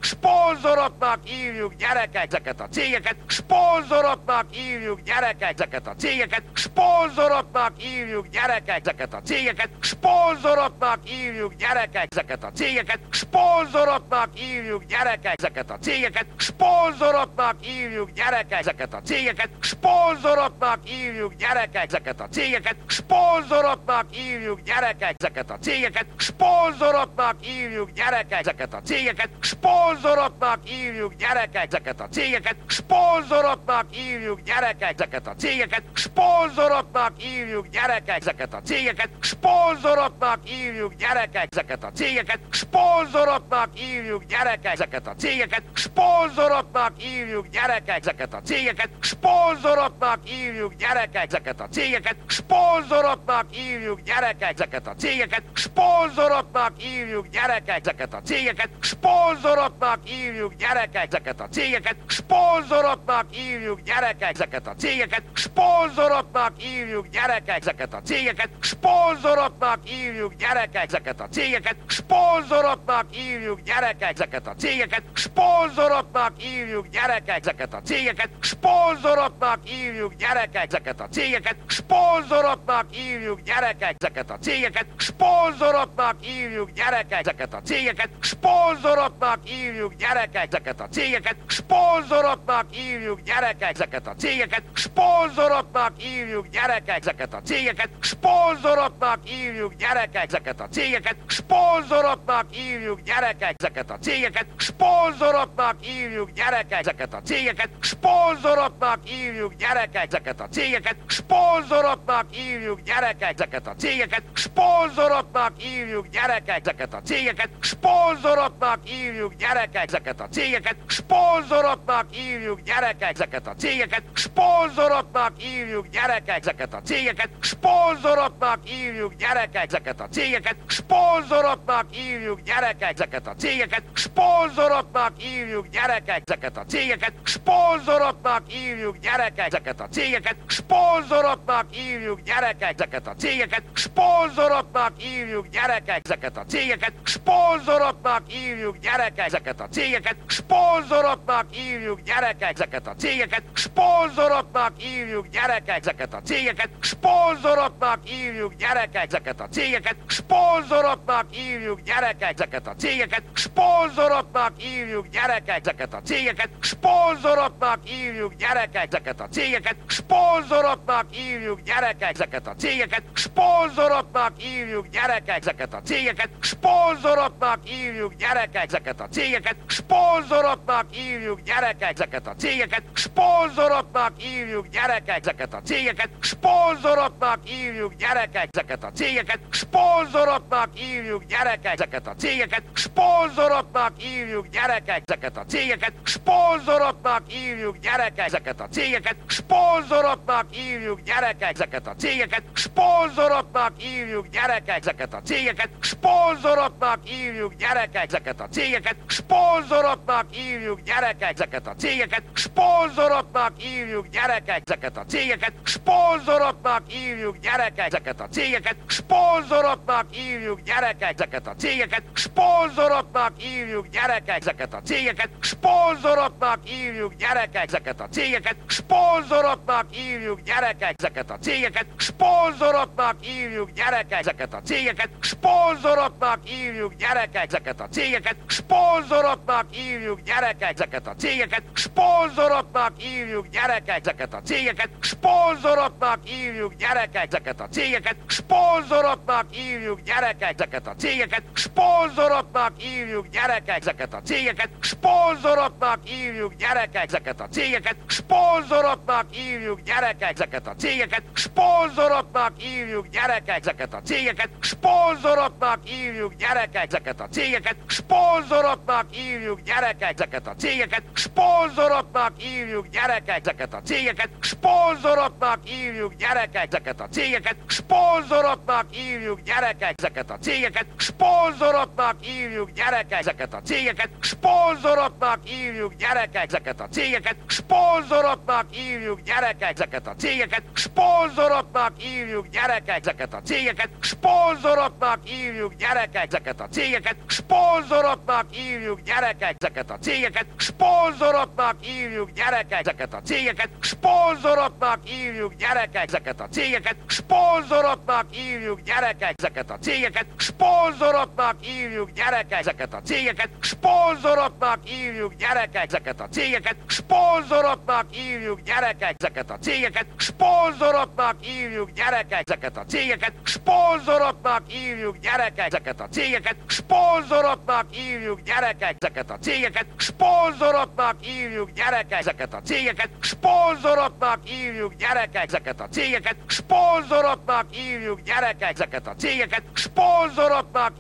szponzoroknak hívjuk gyerekek ezeket a cégeket, szponzoroknak hívjuk gyerekek ezeket a cégeket, szponzoroknak hívjuk gyerekek ezeket a cégeket, szponzoroknak hívjuk gyerekek ezeket a cégeket, szponzoroknak hívjuk gyerekek ezeket a cégeket, szponzoroknak hívjuk gyerekek ezeket a cégeket, szponzoroknak hívjuk gyerekek ezeket a cégeket, szponzoroknak hívjuk gyerekek ezeket a cégeket, szponzoroknak hívjuk gyerekek ezeket a cégeket, szponzoroknak hívjuk gyerekek ezeket a cégeket, szponzoroknak hívjuk gyerekek ezeket a cégeket, szponzoroknak hívjuk gyerekek ezeket a cégeket, szponzoroknak hívjuk gyerekek ezeket a cégeket, szponzoroknak hívjuk gyerekek ezeket a cégeket, szponzoroknak hívjuk gyerekek ezeket a cégeket, szponzoroknak hívjuk gyerekek ezeket a cégeket, szponzoroknak hívjuk gyerekek ezeket a cégeket, szponzoroknak hívjuk gyerekek ezeket a cégeket, szponzoroknak hívjuk gyerekek ezeket a cégeket, szponzoroknak hívjuk gyerekek ezeket a cégeket, szponzoroknak hívjuk gyerekek ezeket a cégeket, szponzoroknak hívjuk gyerekek ezeket a cégeket, szponzoroknak hívjuk gyerekek ezeket a cégeket, szponzoroknak hívjuk gyerekek ezeket a cégeket, szponzoroknak hívjuk gyerekek ezeket a cégeket, szponzoroknak hívjuk gyerekek ezeket a cégeket, szponzoroknak hívjuk gyerekek ezeket a cégeket, szponzoroknak hívjuk gyerekek ezeket a cégeket, szponzoroknak hívjuk gyerekek ezeket a cégeket, Szponzoroknak hívjuk gyerekek ezeket a cégeket, szponzoroknak hívjuk gyerekek ezeket a cégeket, szponzoroknak hívjuk gyerekek ezeket a cégeket, szponzoroknak hívjuk gyerekek ezeket a cégeket, szponzoroknak hívjuk gyerekek ezeket a cégeket, szponzoroknak hívjuk gyerekek ezeket a cégeket, szponzoroknak hívjuk gyerekek ezeket a cégeket, szponzoroknak hívjuk gyerekek ezeket a cégeket, szponzoroknak hívjuk gyerekek ezeket a cégeket, szponzoroknak hívjuk gyerekek ezeket a cégeket, szponzoroknak hívjuk gyerekek ezeket a cégeket, szponzoroknak hívjuk gyerekek ezeket a cégeket, szponzoroknak hívjuk gyerekek ezeket a cégeket, szponzoroknak hívjuk gyerekek ezeket a cégeket, szponzoroknak hívjuk gyerekek ezeket a cégeket, szponzoroknak hívjuk gyerekek ezeket a cégeket, szponzoroknak hívjuk gyerekek ezeket a cégeket, szponzoroknak hívjuk gyerekek ezeket a cégeket, szponzoroknak hívjuk gyerekek ezeket a cégeket, szponzoroknak hívjuk gyerekek ezeket a cégeket, szponzoroknak hívjuk gyerekek ezeket a cégeket, szponzoroknak hívjuk gyerekek ezeket a cégeket, szponzoroknak hívjuk gyerekek ezeket a cégeket, szponzoroknak hívjuk gyerekek ezeket a cégeket, szponzoroknak hívjuk gyerekek ezeket a cégeket, szponzoroknak hívjuk gyerekek ezeket a cégeket, szponzoroknak hívjuk gyerekek ezeket a cégeket, szponzoroknak hívjuk gyerekek ezeket a cégeket, szponzoroknak hívjuk gyerekek ezeket a cégeket, szponzoroknak hívjuk gyerekek ezeket a cégeket, szponzoroknak hívjuk gyerekek ezeket a cégeket, szponzoroknak hívjuk gyerekek ezeket a cégeket, szponzoroknak hívjuk gyerekek ezeket a cégeket, szponzoroknak hívjuk gyerekek ezeket a cégeket, szponzoroknak hívjuk gyerekek ezeket a cégeket, szponzoroknak hívjuk gyerekek ezeket a cégeket, szponzoroknak hívjuk gyerekek ezeket a cégeket, szponzoroknak hívjuk gyerekek ezeket a cégeket, szponzoroknak hívjuk gyerekek ezeket a cégeket, szponzoroknak hívjuk gyerekek ezeket a cégeket, szponzoroknak hívjuk gyerekek ezeket a cégeket, szponzoroknak hívjuk gyerekek ezeket a cégeket, szponzoroknak hívjuk gyerekek ezeket a cégeket, szponzoroknak hívjuk gyerekek ezeket a cégeket, szponzoroknak hívjuk gyerekek ezeket a cégeket, szponzoroknak hívjuk gyerekek ezeket a cégeket, szponzoroknak hívjuk gyerekek ezeket a cégeket, szponzoroknak hívjuk gyerekek ezeket a cégeket, szponzoroknak hívjuk gyerekek ezeket a cégeket, szponzoroknak hívjuk gyerekek ezeket a cégeket, szponzoroknak hívjuk gyerekek ezeket a cégeket, szponzoroknak hívjuk gyerekek ezeket a cégeket, szponzoroknak hívjuk gyerekek ezeket a cégeket, szponzoroknak hívjuk gyerekek ezeket a cégeket, szponzoroknak hívjuk gyerekek ezeket a cégeket, szponzoroknak hívjuk gyerekek ezeket a cégeket, szponzoroknak hívjuk gyerekek ezeket a cégeket, szponzoroknak hívjuk gyerekek ezeket a cégeket, szponzoroknak hívjuk gyerekek ezeket a cégeket, szponzoroknak hívjuk gyerekek ezeket a cégeket, szponzoroknak hívjuk gyerekek ezeket a cégeket, szponzoroknak hívjuk gyerekek ezeket a cégeket, szponzoroknak hívjuk gyerekek ezeket a cégeket, szponzoroknak hívjuk gyerekek ezeket a cégeket, szponzoroknak hívjuk gyerekek ezeket a cégeket, szponzoroknak hívjuk gyerekek ezeket a cégeket, szponzoroknak hívjuk gyerekek ezeket a cégeket, szponzoroknak hívjuk gyerekek ezeket a cégeket, szponzoroknak hívjuk gyerekek ezeket a cégeket, szponzoroknak hívjuk gyerekek ezeket a cégeket, szponzoroknak hívjuk gyerekek ezeket a cégeket, szponzoroknak hívjuk gyerekek ezeket a cégeket, szponzoroknak hívjuk gyerekek ezeket a cégeket, szponzoroknak hívjuk gyerekek ezeket a cégeket, szponzoroknak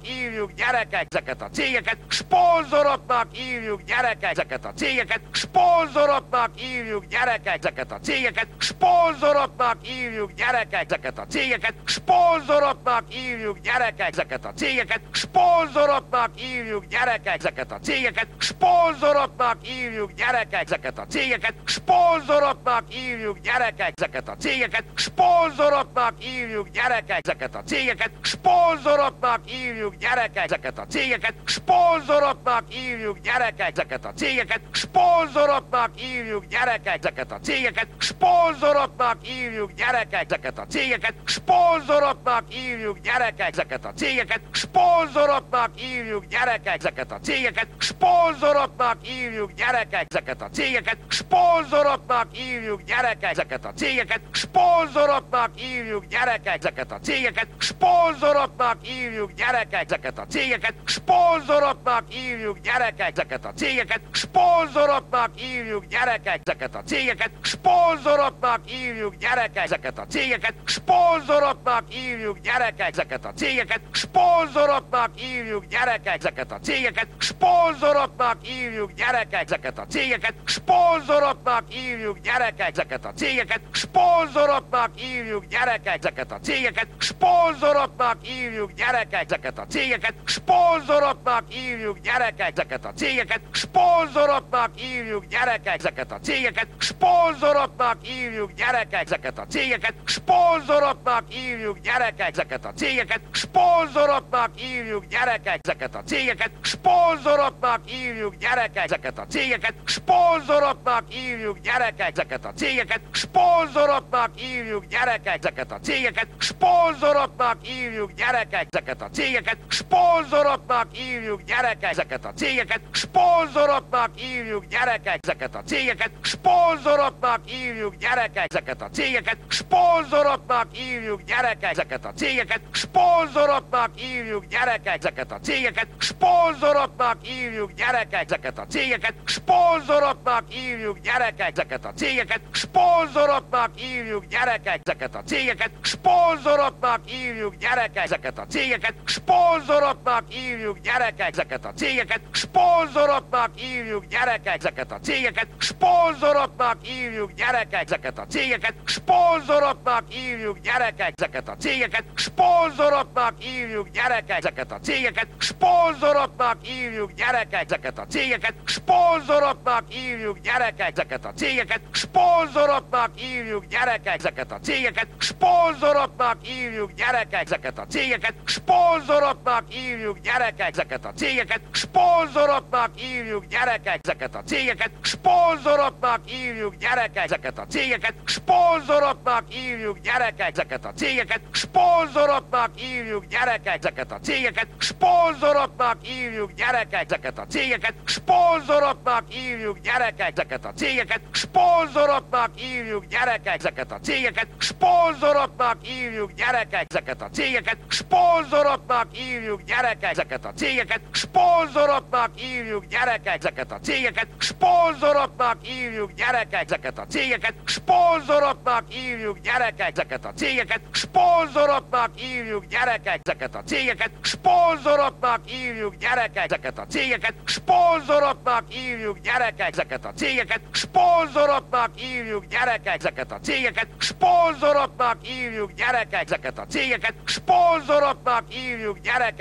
hívjuk gyerekek ezeket a cégeket, szponzoroknak hívjuk gyerekek ezeket a cégeket, szponzoroknak hívjuk gyerekek ezeket a cégeket, szponzoroknak hívjuk gyerekek ezeket a cégeket, szponzoroknak hívjuk gyerekek ezeket a cégeket, szponzoroknak hívjuk gyerekek ezeket a cégeket, szponzoroknak hívjuk gyerekek ezeket a cégeket, szponzoroknak hívjuk gyerekek ezeket a cégeket, szponzoroknak hívjuk gyerekek ezeket a cégeket, Szponzoroknak hívjuk gyerekek ezeket a cégeket, szponzoroknak hívjuk gyerekek ezeket a cégeket, szponzoroknak hívjuk gyerekek ezeket a cégeket, szponzoroknak hívjuk gyerekek ezeket a cégeket, szponzoroknak hívjuk gyerekek ezeket a cégeket, szponzoroknak hívjuk gyerekek ezeket a cégeket, szponzoroknak hívjuk gyerekek ezeket a cégeket, szponzoroknak hívjuk gyerekek ezeket a cégeket, szponzoroknak hívjuk gyerekek ezeket a cégeket, szponzoroknak hívjuk gyerekek ezeket a cégeket, szponzoroknak hívjuk gyerekek ezeket a cégeket, szponzoroknak hívjuk gyerekek ezeket a cégeket, szponzoroknak hívjuk gyerekek ezeket a cégeket, szponzoroknak hívjuk gyerekek ezeket a cégeket, szponzoroknak hívjuk gyerekek ezeket a cégeket, szponzoroknak hívjuk gyerekek ezeket a cégeket, szponzoroknak hívjuk gyerekek ezeket a cégeket, szponzoroknak hívjuk gyerekek ezeket a cégeket, szponzoroknak hívjuk gyerekek ezeket a cégeket, szponzoroknak hívjuk gyerekek ezeket a cégeket, szponzoroknak hívjuk gyerekek ezeket a cégeket, szponzoroknak hívjuk gyerekek ezeket a cégeket, szponzoroknak hívjuk gyerekek ezeket a cégeket, szponzoroknak hívjuk gyerekek ezeket a cégeket, szponzoroknak hívjuk gyerekek ezeket a cégeket, szponzoroknak hívjuk gyerekek ezeket a cégeket, szponzoroknak hívjuk gyerekek ezeket a cégeket, szponzoroknak hívjuk gyerekek ezeket a cégeket, szponzoroknak hívjuk gyerekek ezeket a cégeket, szponzoroknak hívjuk gyerekek ezeket a cégeket, szponzoroknak hívjuk gyerekek ezeket a cégeket, szponzoroknak hívjuk gyerekek ezeket a cégeket, szponzoroknak hívjuk gyerekek ezeket a cégeket, szponzoroknak hívjuk gyerekek ezeket a cégeket, szponzoroknak hívjuk gyerekek ezeket a cégeket, szponzoroknak hívjuk gyerekek ezeket a cégeket, szponzoroknak hívjuk gyerekek ezeket a cégeket, szponzoroknak hívjuk gyerekek ezeket a cégeket, szponzoroknak hívjuk gyerekek ezeket a cégeket, szponzoroknak hívjuk gyerekek ezeket a cégeket, szponzoroknak hívjuk gyerekek ezeket a cégeket, szponzoroknak hívjuk gyerekek ezeket a cégeket, szponzoroknak hívjuk gyerekek ezeket a cégeket, szponzoroknak hívjuk gyerekek ezeket a cégeket, szponzoroknak hívjuk gyerekek ezeket a cégeket, szponzoroknak hívjuk gyerekek ezeket a cégeket, szponzoroknak hívjuk gyerekek ezeket a cégeket, szponzoroknak hívjuk gyerekek ezeket a cégeket, szponzoroknak hívjuk gyerekek ezeket a cégeket, szponzoroknak hívjuk gyerekek ezeket a cégeket, szponzoroknak hívjuk gyerekek ezeket a cégeket, szponzoroknak hívjuk gyerekek ezeket a cégeket, szponzoroknak hívjuk gyerekek ezeket a cégeket, szponzoroknak hívjuk gyerekek ezeket a cégeket, szponzoroknak hívjuk gyerekek ezeket a cégeket, szponzoroknak hívjuk gyerekek ezeket a cégeket, szponzoroknak hívjuk gyerekek ezeket a cégeket, szponzoroknak hívjuk gyerekek ezeket a cégeket, szponzoroknak hívjuk gyerekek ezeket a cégeket, szponzoroknak hívjuk gyerekek ezeket a cégeket, szponzoroknak hívjuk gyerekek ezeket a cégeket, szponzoroknak hívjuk gyerekek ezeket a cégeket, szponzoroknak hívjuk gyerekek ezeket a cégeket, szponzoroknak hívjuk gyerekek ezeket a cégeket, szponzoroknak hívjuk gyerekek ezeket a cégeket, szponzoroknak hívjuk gyerekek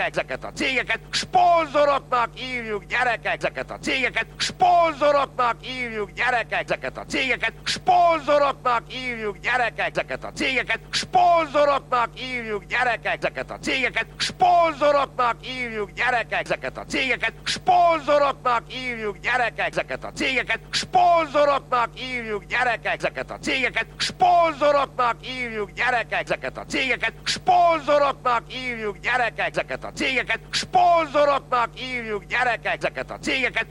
ezeket a cégeket, szponzoroknak hívjuk gyerekek ezeket a cégeket, szponzoroknak hívjuk gyerekek ezeket a cégeket, szponzoroknak hívjuk gyerekek ezeket a cégeket, szponzoroknak hívjuk gyerekek ezeket a cégeket, szponzoroknak hívjuk gyerekek ezeket a cégeket, szponzoroknak hívjuk gyerekek ezeket a cégeket, szponzoroknak hívjuk gyerekek ezeket a cégeket, szponzoroknak hívjuk gyerekek ezeket a cégeket, szponzoroknak hívjuk gyerekek ezeket a cégeket, szponzoroknak hívjuk gyerekek ezeket a cégeket,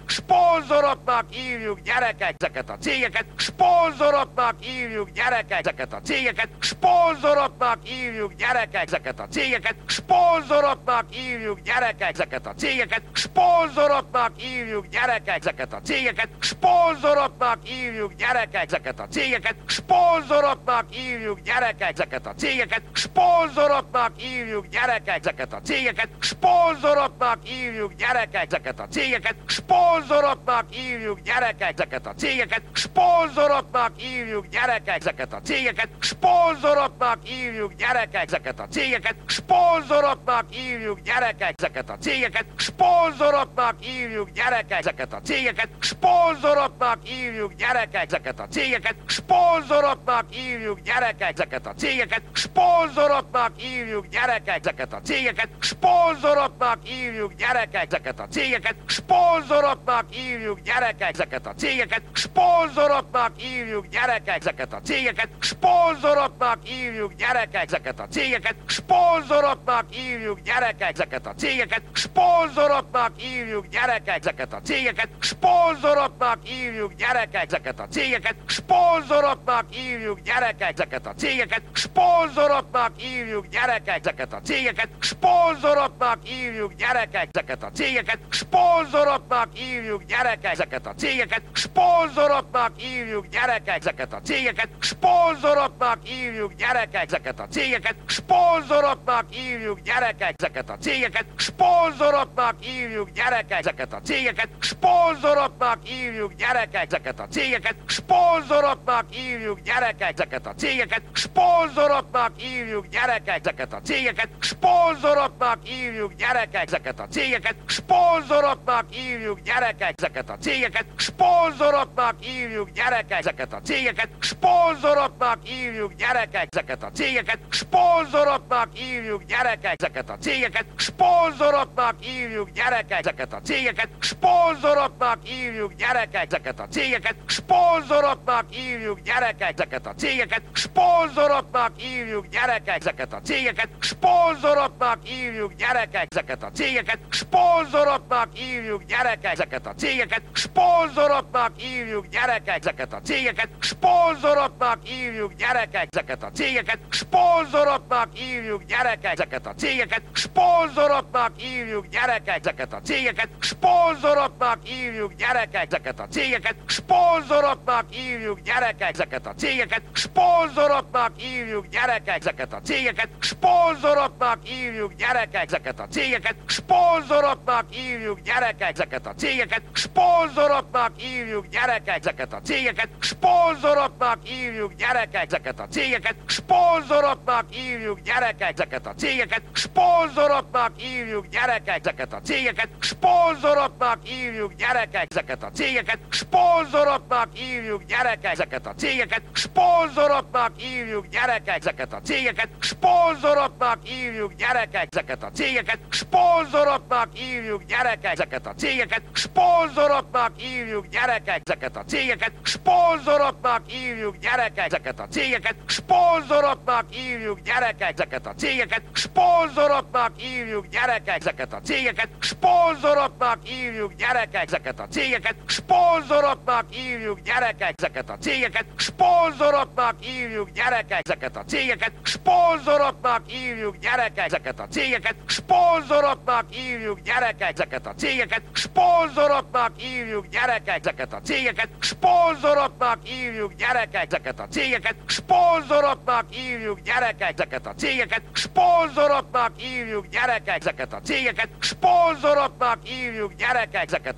szponzoroknak hívjuk gyerekek ezeket a cégeket, szponzoroknak hívjuk gyerekek ezeket a cégeket, szponzoroknak hívjuk gyerekek ezeket a cégeket, szponzoroknak hívjuk gyerekek ezeket a cégeket, szponzoroknak hívjuk gyerekek ezeket a cégeket, szponzoroknak hívjuk gyerekek ezeket a cégeket, szponzoroknak hívjuk gyerekek ezeket a cégeket, szponzoroknak hívjuk gyerekek ezeket a cégeket, szponzoroknak hívjuk gyerekek ezeket a cégeket, szponzoroknak hívjuk gyerekek ezeket a cégeket, szponzoroknak hívjuk gyerekek ezeket a cégeket, szponzoroknak hívjuk gyerekek ezeket a cégeket, szponzoroknak hívjuk gyerekek ezeket a cégeket, szponzoroknak hívjuk gyerekek ezeket a cégeket, szponzoroknak írjuk gyerekek, ezeket a cégeket, szponzoroknak írjuk gyerekek, ezeket a cégeket, szponzoroknak írjuk gyerekek, ezeket a cégeket, szponzoroknak írjuk gyerekek, ezeket a cégeket, szponzoroknak írjuk gyerekek, ezeket a cégeket, szponzoroknak írjuk gyerekek, ezeket a cégeket, szponzoroknak írjuk gyerekek, ezeket a cégeket, szponzoroknak írjuk gyerekek, ezeket a cégeket, szponzoroknak írjuk gyerekek, ezeket a cégeket, szponzoroknak írjuk gyerekek, ezeket a cégeket, szponzoroknak írjuk gyerekek, ezeket a cégeket, szponzoroknak írjuk gyerekek, ezeket a cégeket, szponzoroknak írjuk gyerekek, ezeket a cégeket, szponzoroknak írjuk gyerekek, ezeket a cégeket, szponzoroknak írjuk gyerekek, ezeket a cégeket, szponzoroknak írjuk gyerekek, ezeket a cégeket, szponzoroknak írjuk gyerekek, ezeket a cégeket, szponzoroknak írjuk gyerekek, ezeket a cégeket, szponzoroknak írjuk gyerekek, ezeket a cégeket, szponzoroknak írjuk gyerekek, ezeket a cégeket, szponzoroknak írjuk gyerekek, ezeket a cégeket, szponzoroknak írjuk gyerekek, ezeket a cégeket, szponzoroknak írjuk gyerekek, ezeket a cégeket, szponzoroknak írjuk gyerekek, ezeket a cégeket, szponzoroknak írjuk gyerekek, ezeket a cégeket, szponzoroknak írjuk gyerekek, ezeket a cégeket, szponzoroknak írjuk gyerekek, ezeket a cégeket, szponzoroknak írjuk gyerekek, ezeket a cégeket, szponzoroknak írjuk gyerekek, ezeket a cégeket, szponzoroknak írjuk gyerekek, ezeket a cégeket, szponzoroknak írjuk gyerekek, ezeket a cégeket, szponzoroknak írjuk gyerekek, ezeket a cégeket, szponzoroknak írjuk gyerekek, ezeket a cégeket, szponzoroknak írjuk gyerekek, ezeket a cégeket, szponzoroknak írjuk gyerekek, ezeket a cégeket, szponzoroknak írjuk gyerekek, ezeket a cégeket, szponzoroknak írjuk gyerekek, ezeket a cégeket, szponzoroknak írjuk gyerekek, ezeket a cégeket, szponzoroknak írjuk gyerekek, ezeket a cégeket, szponzoroknak írjuk gyerekek, ezeket a cégeket, szponzoroknak írjuk gyerekek, ezeket a cégeket, szponzoroknak írjuk gyerekek, ezeket a cégeket, szponzoroknak írjuk gyerekek, ezeket a cégeket, szponzoroknak írjuk gyerekek, ezeket a cégeket, szponzoroknak írjuk gyerekek, ezeket a cégeket, szponzoroknak írjuk gyerekek, ezeket a cégeket, szponzoroknak írjuk gyerekek, ezeket a cégeket, szponzoroknak írjuk gyerekek, ezeket a cégeket, szponzoroknak írjuk gyerekek, ezeket a cégeket, szponzoroknak írjuk gyerekek, ezeket a cégeket, szponzoroknak írjuk gyerekek, ezeket a cégeket, szponzoroknak írjuk gyerekek, ezeket a cégeket, szponzoroknak írjuk gyerekek, ezeket a cégeket, szponzoroknak írjuk gyerekek, ezeket a cégeket, szponzoroknak írjuk gyerekek, ezeket a cégeket, szponzoroknak írjuk gyerekek, ezeket a cégeket, szponzoroknak írjuk gyerekek, ezeket a cégeket, szponzoroknak írjuk gyerekek, ezeket a cégeket, szponzoroknak írjuk gyerekek, ezeket a cégeket, szponzoroknak írjuk gyerekek, ezeket a cégeket, szponzoroknak írjuk gyerekek, ezeket a cégeket, szponzoroknak írjuk gyerekek, ezeket a cégeket, szponzoroknak írjuk gyerekek, ezeket a cégeket, szponzoroknak írjuk gyerekek, ezeket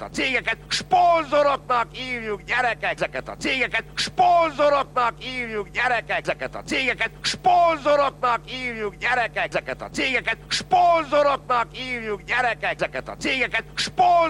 a cégeket, szponzoroknak írjuk gyerekek, ezeket a cégeket, szponzoroknak írjuk gyerekek, ezeket a cégeket, szponzoroknak írjuk gyerekek, ezeket a cégeket, szponzoroknak írjuk gyerekek, ezeket a cégeket, szponzoroknak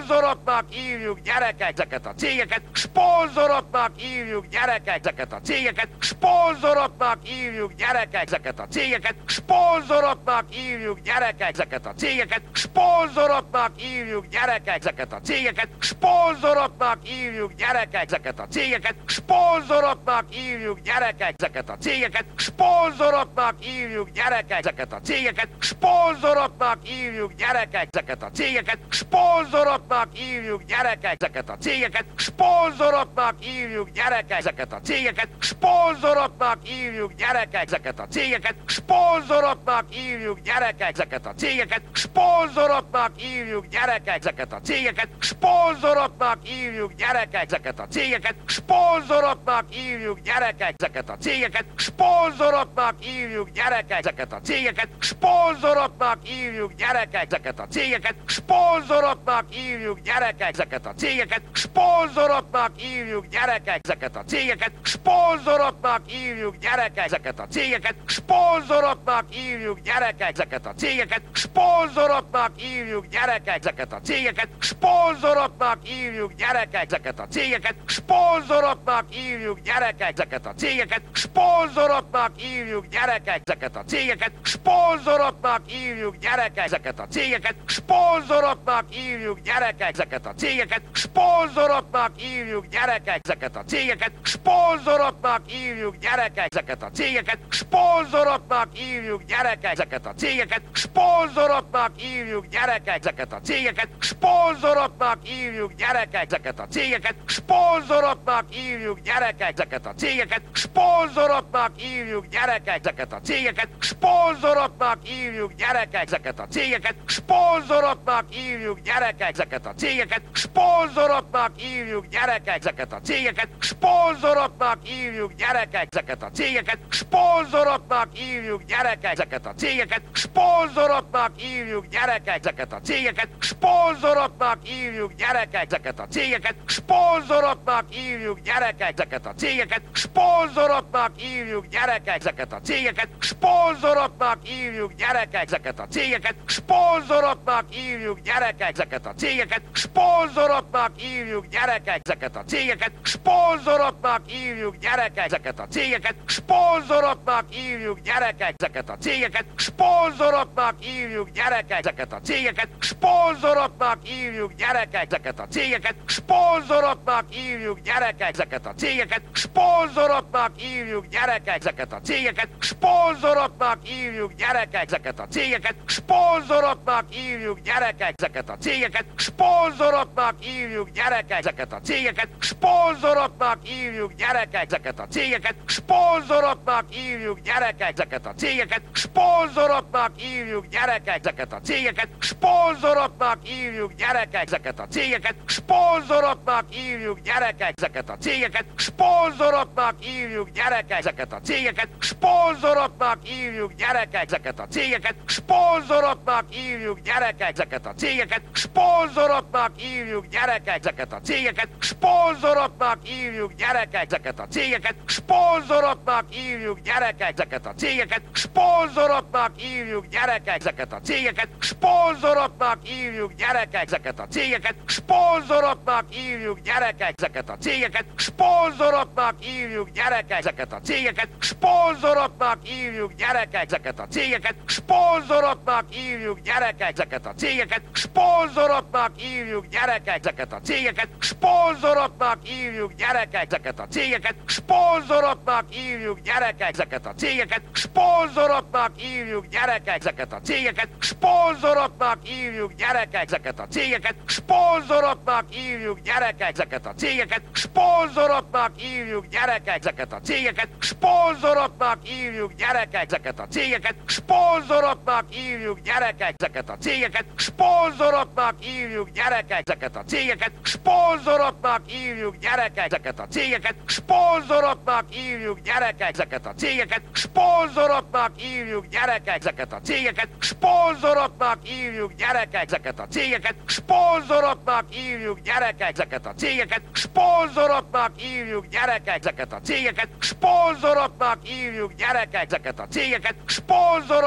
írjuk gyerekek, ezeket a cégeket, szponzoroknak írjuk gyerekek, ezeket a cégeket, szponzoroknak írjuk gyerekek, ezeket a cégeket, szponzoroknak írjuk gyerekek, ezeket a cégeket, szponzoroknak írjuk gyerekek, ezeket a cégeket, szponzoroknak írjuk gyerekek, ezeket a cégeket, szponzoroknak írjuk gyerekek, ezeket a cégeket, szponzoroknak írjuk gyerekek, ezeket a cégeket, szponzoroknak írjuk gyerekek, ezeket a cégeket, szponzoroknak írjuk gyerekek, ezeket a cégeket, szponzoroknak írjuk gyerekek, ezeket a cégeket, szponzoroknak írjuk gyerekek, ezeket a cégeket, szponzoroknak írjuk gyerekek, ezeket a cégeket, szponzoroknak írjuk gyerekek, ezeket a cégeket, szponzoroknak írjuk gyerekek, ezeket a cégeket, szponzoroknak írjuk gyerekek, ezeket a cégeket, szponzoroknak írjuk gyerekek, ezeket a cégeket, szponzoroknak írjuk gyerekek, ezeket a cégeket, szponzoroknak írjuk gyerekek, ezeket a cégeket szponzoroknak hívjuk, gyerekek, ezeket a cégeket szponzoroknak hívjuk, gyerekek, ezeket a cégeket szponzoroknak hívjuk, gyerekek, ezeket a cégeket szponzoroknak hívjuk, gyerekek, ezeket a cégeket szponzoroknak hívjuk, gyerekek, ezeket a cégeket szponzoroknak hívjuk, gyerekek, ezeket a cégeket szponzoroknak hívjuk, gyerekek, ezeket a cégeket szponzoroknak hívjuk, gyerekek, ezeket a cégeket szponzoroknak hívjuk, gyerekek, ezeket a cégeket szponzoroknak hívjuk, gyerekek, ezeket a cégeket szponzoroknak hívjuk, gyerekek, ezeket a cégeket szponzoroknak hívjuk, gyerekek, ezeket a cégeket szponzoroknak hívjuk, gyerekek, ezeket a cégeket szponzoroknak hívjuk, gyerekek, ezeket a cégeket szponzoroknak hívjuk, gyerekek, ezeket a cégeket szponzoroknak hívjuk, gyerekek, ezeket a cégeket szponzoroknak hívjuk, gyerekek, ezeket a cégeket szponzoroknak hívjuk, gyerekek, ezeket a cégeket szponzoroknak hívjuk, gyerekek, ezeket a cégeket szponzoroknak hívjuk, gyerekek, ezeket a cégeket szponzoroknak hívjuk, gyerekek, ezeket a cégeket szponzoroknak hívjuk, gyerekek, ezeket a cégeket szponzoroknak hívjuk, gyerekek, ezeket a cégeket szponzoroknak hívjuk, gyerekek, ezeket a cégeket szponzoroknak hívjuk, gyerekek, ezeket a cégeket szponzoroknak hívjuk, gyerekek, ezeket a cégeket szponzoroknak hívjuk, gyerekek, ezeket a cégeket szponzoroknak hívjuk, gyerekek, ezeket a cégeket szponzoroknak hívjuk, gyerekek, ezeket a cégeket szponzoroknak hívjuk, gyerekek, ezeket a cégeket szponzoroknak hívjuk, gyerekek, ezeket a cégeket szponzoroknak hívjuk, gyerekek, ezeket a cégeket szponzoroknak hívjuk, gyerekek, ezeket a cégeket szponzoroknak hívjuk, gyerekek, ezeket a cégeket szponzoroknak hívjuk, gyerekek, ezeket a cégeket szponzoroknak hívjuk, gyerekek, ezeket a cégeket szponzoroknak hívjuk, gyerekek, ezeket a cégeket szponzoroknak hívjuk, gyerekek, ezeket a cégeket szponzoroknak hívjuk, gyerekek, ezeket a cégeket szponzoroknak hívjuk, gyerekek, ezeket a cégeket szponzoroknak hívjuk, gyerekek, ezeket a cégeket szponzoroknak hívjuk, gyerekek, ezeket a cégeket szponzoroknak hívjuk, gyerekek, ezeket a cégeket szponzoroknak hívjuk, gyerekek, ezeket a cégeket szponzoroknak hívjuk, gyerekek, ezeket a cégeket szponzoroknak hívjuk, gyerekek, ezeket a cégeket szponzoroknak hívjuk, gyerekek, ezeket a cégeket szponzoroknak hívjuk, gyerekek, ezeket a cégeket szponzoroknak hívjuk, gyerekek, ezeket a cégeket szponzoroknak hívjuk, gyerekek, ezeket a cégeket szponzoroknak hívjuk, gyerekek, ezeket a cégeket szponzoroknak hívjuk, gyerekek, ezeket a cégeket szponzoroknak hívjuk, gyerekek, ezeket a cégeket szponzoroknak hívjuk, gyerekek, ezeket a cégeket szponzoroknak hívjuk, gyerekek, ezeket a cégeket szponzoroknak hívjuk, gyerekek, ezeket a cégeket szponzoroknak hívjuk, gyerekek, ezeket a cégeket szponzoroknak hívjuk, gyerekek, ezeket a cégeket szponzoroknak hívjuk, gyerekek, ezeket a cégeket szponzoroknak hívjuk, gyerekek, ezeket a cégeket szponzoroknak hívjuk, gyerekek, ezeket a cégeket szponzoroknak hívjuk, gyerekek, ezeket a cégeket szponzoroknak hívjuk, gyerekek, ezeket a cégeket szponzoroknak hívjuk, gyerekek, ezeket a cégeket szponzoroknak hívjuk, gyerekek, ezeket a cégeket szponzoroknak hívjuk, gyerekek, ezeket a cégeket szponzoroknak hívjuk, gyerekek, ezeket a cégeket szponzoroknak hívjuk, gyerekek, ezeket a cégeket szponzoroknak hívjuk, gyerekek, ezeket a cégeket szponzoroknak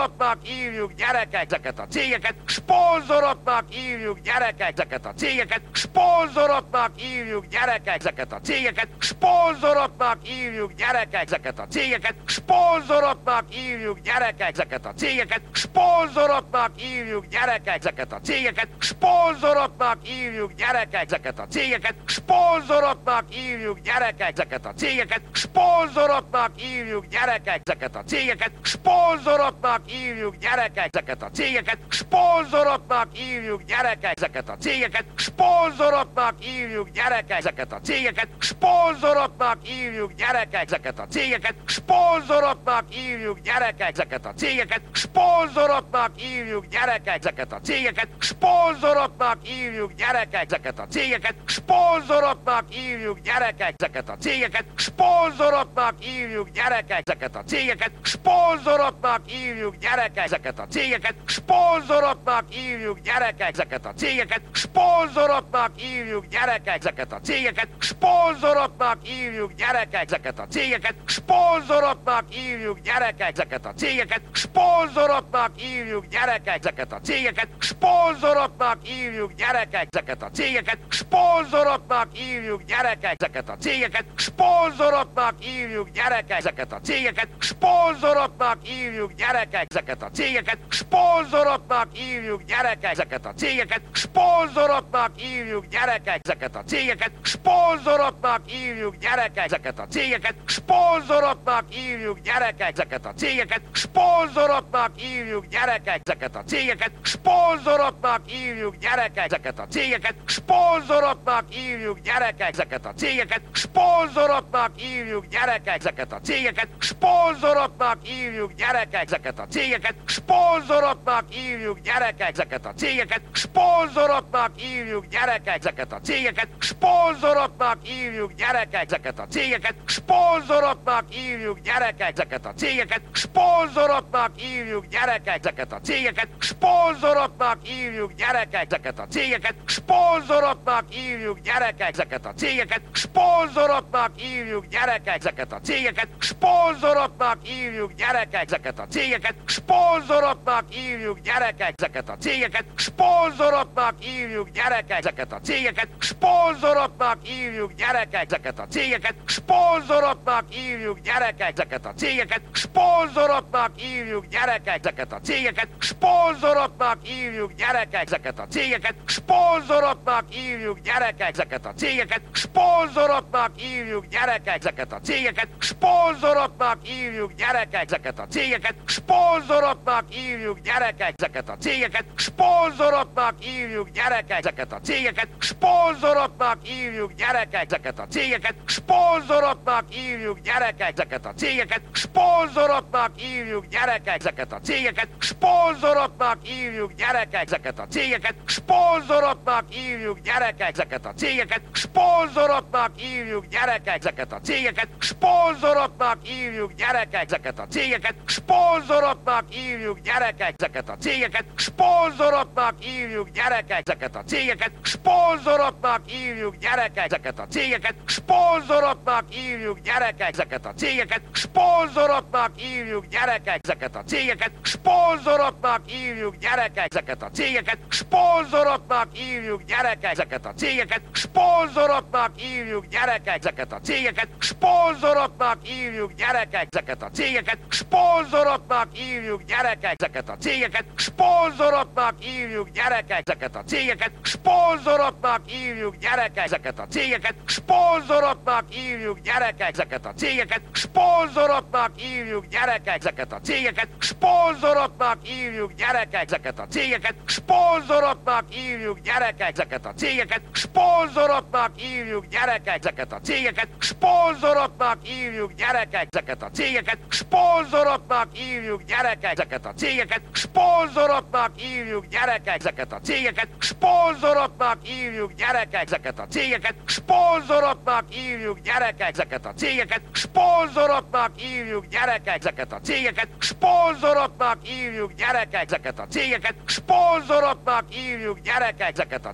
hívjuk, gyerekek, ezeket a cégeket szponzoroknak hívjuk, gyerekek, ezeket a cégeket szponzoroknak hívjuk, gyerekek, ezeket a cégeket szponzoroknak hívjuk, gyerekek, ezeket a cégeket szponzoroknak hívjuk, gyerekek, ezeket a cégeket szponzoroknak hívjuk, gyerekek, ezeket a cégeket szponzoroknak hívjuk, gyerekek, ezeket a cégeket szponzoroknak hívjuk, gyerekek, ezeket a cégeket szponzoroknak hívjuk, gyerekek, ezeket a cégeket szponzoroknak hívjuk, gyerekek, ezeket a cégeket szponzoroknak hívjuk, gyerekek, ezeket a cégeket szponzoroknak hívjuk, gyerekek, ezeket a cégeket szponzoroknak hívjuk, gyerekek, ezeket a cégeket szponzoroknak hívjuk, gyerekek, ezeket a cégeket szponzoroknak hívjuk, gyerekek, ezeket a cégeket szponzoroknak hívjuk, gyerekek, ezeket a cégeket szponzoroknak hívjuk, gyerekek, ezeket a cégeket szponzoroknak hívjuk, gyerekek, ezeket a cégeket Szponzoroknak hívjuk gyerekek ezeket a cégeket, szponzoroknak hívjuk gyerekek ezeket a cégeket, szponzoroknak hívjuk gyerekek ezeket a cégeket, szponzoroknak hívjuk gyerekek ezeket a cégeket, szponzoroknak hívjuk gyerekek ezeket a cégeket, szponzoroknak hívjuk gyerekek ezeket a cégeket, szponzoroknak hívjuk gyerekek ezeket a cégeket, szponzoroknak hívjuk gyerekek ezeket a cégeket, szponzoroknak hívjuk gyerekek ezeket a cégeket, szponzoroknak hívjuk gyerekek ezeket a cégeket, szponzoroknak hívjuk gyerekek ezeket a cégeket, szponzoroknak hívjuk gyerekek ezeket a cégeket, szponzoroknak hívjuk gyerekek ezeket a cégeket, szponzoroknak hívjuk gyerekek ezeket a cégeket, szponzoroknak hívjuk gyerekek ezeket a cégeket, szponzoroknak hívjuk gyerekek ezeket a cégeket, szponzoroknak hívjuk gyerekek ezeket a cégeket, szponzoroknak hívjuk gyerekek ezeket a cégeket, szponzoroknak hívjuk gyerekek ezeket a cégeket, szponzoroknak hívjuk gyerekek ezeket a cégeket, szponzoroknak hívjuk gyerekek ezeket a cégeket, szponzoroknak hívjuk gyerekek ezeket a cégeket, szponzoroknak hívjuk gyerekek ezeket a cégeket, szponzoroknak hívjuk gyerekek ezeket a cégeket, szponzoroknak hívjuk gyerekek ezeket a cégeket, szponzoroknak hívjuk gyerekek ezeket a cégeket, szponzoroknak hívjuk gyerekek ezeket a cégeket, szponzoroknak hívjuk gyerekek ezeket a cégeket, szponzoroknak hívjuk gyerekek ezeket a cégeket, szponzoroknak hívjuk gyerekek ezeket a cégeket, szponzoroknak hívjuk gyerekek ezeket a cégeket, szponzoroknak hívjuk gyerekek ezeket a cégeket, szponzoroknak hívjuk gyerekek ezeket a cégeket, szponzoroknak hívjuk gyerekek ezeket a cégeket, szponzoroknak hívjuk gyerekek ezeket a cégeket, szponzoroknak hívjuk gyerekek ezeket a cégeket, szponzoroknak hívjuk gyerekek ezeket a cégeket, szponzoroknak hívjuk gyerekek ezeket a cégeket, szponzoroknak hívjuk gyerekek ezeket a cégeket, szponzoroknak hívjuk gyerekek ezeket a cégeket, szponzoroknak hívjuk gyerekek ezeket a cégeket, szponzoroknak hívjuk gyerekek ezeket a cégeket, szponzoroknak hívjuk gyerekek ezeket a cégeket, szponzoroknak hívjuk gyerekek ezeket a cégeket, szponzoroknak hívjuk gyerekek ezeket a cégeket, szponzoroknak hívjuk gyerekek ezeket a cégeket, szponzoroknak hívjuk gyerekek ezeket a cégeket, szponzoroknak hívjuk gyerekek ezeket a cégeket, szponzoroknak hívjuk gyerekek ezeket a cégeket, szponzoroknak hívjuk gyerekek ezeket a cégeket, szponzoroknak hívjuk gyerekek ezeket a cégeket, szponzoroknak hívjuk gyerekek ezeket a cégeket, szponzoroknak hívjuk gyerekek ezeket a cégeket, szponzoroknak hívjuk gyerekek ezeket a cégeket, szponzoroknak hívjuk gyerekek ezeket a cégeket, szponzoroknak hívjuk gyerekek ezeket a cégeket, szponzoroknak hívjuk gyerekek ezeket a cégeket, szponzoroknak hívjuk gyerekek ezeket a cégeket, szponzoroknak hívjuk gyerekek ezeket a cégeket, szponzoroknak hívjuk gyerekek ezeket a cégeket, szponzoroknak hívjuk gyerekek ezeket a cégeket, szponzoroknak hívjuk gyerekek ezeket a cégeket, szponzoroknak hívjuk gyerekek ezeket a cégeket, szponzoroknak hívjuk gyerekek ezeket a cégeket, szponzoroknak hívjuk gyerekek ezeket a cégeket, szponzoroknak hívjuk gyerekek ezeket a cégeket, szponzoroknak hívjuk gyerekek ezeket a cégeket, szponzoroknak hívjuk gyerekek ezeket a cégeket, szponzoroknak hívjuk gyerekek ezeket a cégeket, szponzoroknak hívjuk gyerekek ezeket a cégeket, szponzoroknak hívjuk gyerekek ezeket a cégeket, szponzoroknak hívjuk gyerekek ezeket a cégeket, szponzoroknak hívjuk gyerekek ezeket a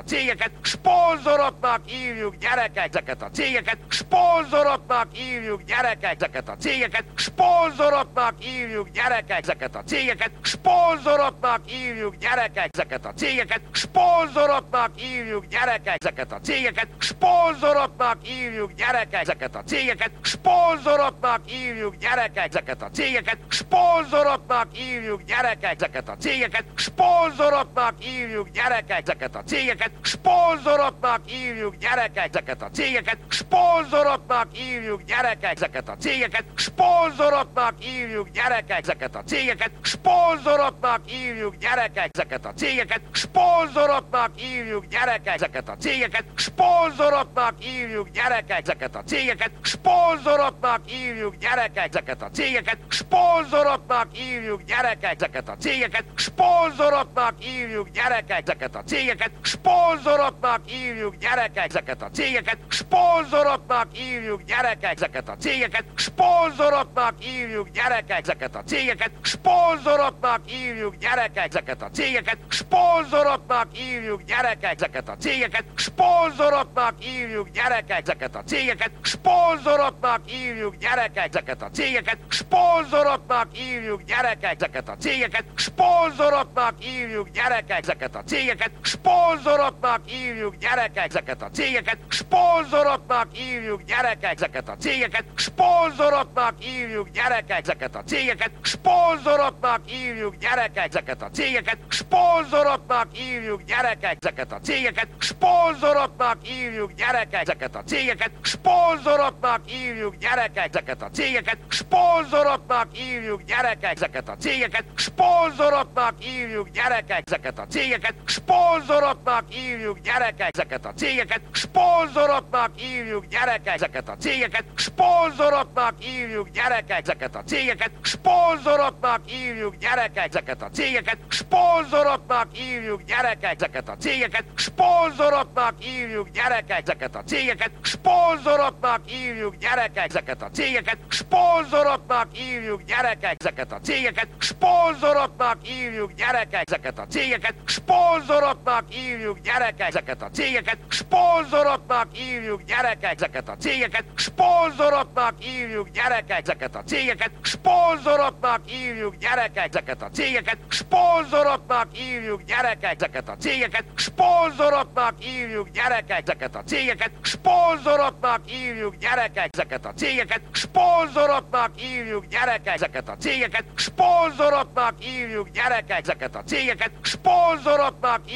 cégeket, szponzoroknak hívjuk gyerekek ezeket a cégeket, szponzoroknak hívjuk gyerekek ezeket a cégeket, szponzoroknak hívjuk gyerekek ezeket a cégeket, szponzoroknak hívjuk gyerekek ezeket a cégeket, szponzoroknak hívjuk gyerekek ezeket a cégeket, szponzoroknak hívjuk gyerekek ezeket a cégeket, szponzoroknak hívjuk gyerekek ezeket a cégeket, szponzoroknak hívjuk gyerekek ezeket a cégeket, szponzoroknak hívjuk gyerekek ezeket a cégeket, szponzoroknak hívjuk gyerekek ezeket a cégeket, Szponzoroknak hívjuk gyerekek ezeket a cégeket, szponzoroknak hívjuk gyerekek ezeket a cégeket, szponzoroknak hívjuk gyerekek ezeket a cégeket, szponzoroknak hívjuk gyerekek ezeket a cégeket, szponzoroknak hívjuk gyerekek ezeket a cégeket, szponzoroknak hívjuk gyerekek ezeket a cégeket, szponzoroknak hívjuk gyerekek ezeket a cégeket, szponzoroknak hívjuk gyerekek ezeket a cégeket, szponzoroknak hívjuk gyerekek ezeket a cégeket, szponzoroknak hívjuk gyerekek ezeket a cégeket, szponzoroknak hívjuk gyerekek ezeket a cégeket, szponzoroknak hívjuk gyerekek ezeket a cégeket, szponzoroknak hívjuk gyerekek ezeket a cégeket, szponzoroknak hívjuk gyerekek ezeket a cégeket, szponzoroknak hívjuk gyerekek ezeket a cégeket, szponzoroknak hívjuk gyerekek ezeket a cégeket, szponzoroknak hívjuk gyerekek ezeket a cégeket, szponzoroknak hívjuk gyerekek ezeket a cégeket, szponzoroknak hívjuk gyerekek ezeket a cégeket, szponzoroknak hívjuk gyerekek ezeket a cégeket, szponzoroknak hívjuk gyerekek ezeket a cégeket, szponzoroknak hívjuk gyerekek ezeket a cégeket, szponzoroknak hívjuk gyerekek ezeket a cégeket, szponzoroknak hívjuk gyerekek ezeket a cégeket, szponzoroknak hívjuk gyerekek ezeket a cégeket, szponzoroknak hívjuk gyerekek ezeket a cégeket, szponzoroknak hívjuk gyerekek ezeket a cégeket, szponzoroknak hívjuk gyerekek ezeket a cégeket, szponzoroknak hívjuk gyerekek ezeket a cégeket, szponzoroknak hívjuk gyerekek ezeket a cégeket, szponzoroknak hívjuk gyerekek ezeket a cégeket, szponzoroknak hívjuk gyerekek ezeket a cégeket, szponzoroknak hívjuk gyerekek ezeket a cégeket, szponzoroknak hívjuk gyerekek ezeket a cégeket, szponzoroknak hívjuk gyerekek ezeket a cégeket, szponzoroknak hívjuk gyerekek ezeket a cégeket, szponzoroknak hívjuk gyerekek ezeket a cégeket, szponzoroknak hívjuk gyerekek ezeket a cégeket, szponzoroknak hívjuk gyerekek ezeket a cégeket, szponzoroknak hívjuk gyerekek ezeket a cégeket, szponzoroknak hívjuk gyerekek ezeket a cégeket, szponzoroknak hívjuk gyerekek ezeket a cégeket, szponzoroknak hívjuk gyerekek ezeket a cégeket, szponzoroknak hívjuk gyerekek ezeket a cégeket, szponzoroknak hívjuk gyerekek ezeket a cégeket, szponzoroknak hívjuk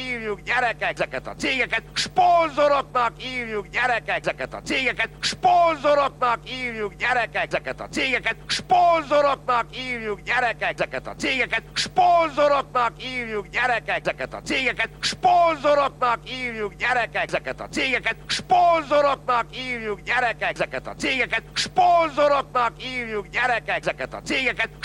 gyerekek ezeket a cégeket, szponzoroknak hívjuk gyerekek ezeket a cégeket, szponzoroknak hívjuk gyerekek ezeket a cégeket, szponzoroknak hívjuk gyerekek ezeket a cégeket, szponzoroknak hívjuk gyerekek ezeket a cégeket, szponzoroknak hívjuk gyerekek ezeket a cégeket, szponzoroknak hívjuk gyerekek ezeket a cégeket, szponzoroknak hívjuk gyerekek ezeket a cégeket, szponzoroknak hívjuk gyerekek ezeket a cégeket,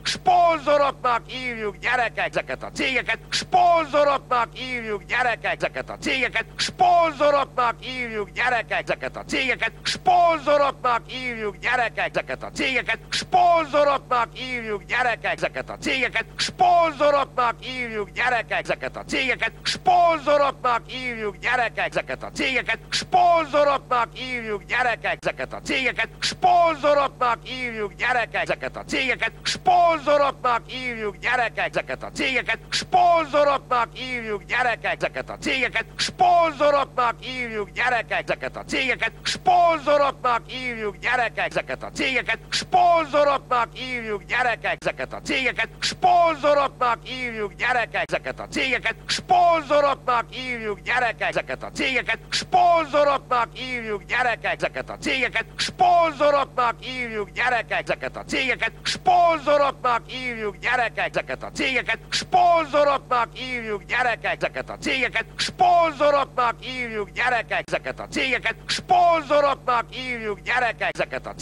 szponzoroknak hívjuk gyerekek ezeket a cégeket, szponzoroknak hívjuk gyerekek ezeket a cégeket, szponzoroknak hívjuk gyerekek ezeket a cégeket, szponzoroknak hívjuk gyerekek ezeket a cégeket, szponzoroknak hívjuk gyerekek ezeket a cégeket, szponzoroknak hívjuk gyerekek ezeket a cégeket, szponzoroknak hívjuk gyerekek ezeket a cégeket, szponzoroknak hívjuk gyerekek ezeket a cégeket, szponzoroknak hívjuk gyerekek ezeket a cégeket, szponzoroknak hívjuk gyerekek ezeket a cégeket, szponzoroknak hívjuk gyerekek ezeket a cégeket, szponzoroknak hívjuk gyerekek ezeket a cégeket, szponzoroknak hívjuk gyerekek ezeket a cégeket, szponzoroknak hívjuk gyerekek ezeket a cégeket, szponzoroknak hívjuk gyerekek ezeket a cégeket, szponzoroknak hívjuk gyerekek ezeket a cégeket, szponzoroknak hívjuk gyerekek ezeket a cégeket, szponzoroknak hívjuk gyerekek ezeket a cégeket, szponzoroknak hívjuk gyerekek ezeket a cégeket, szponzoroknak hívjuk gyerekek ezeket a cégeket, szponzoroknak hívjuk gyerekek ezeket a cégeket, szponzoroknak hívjuk gyerekek ezeket a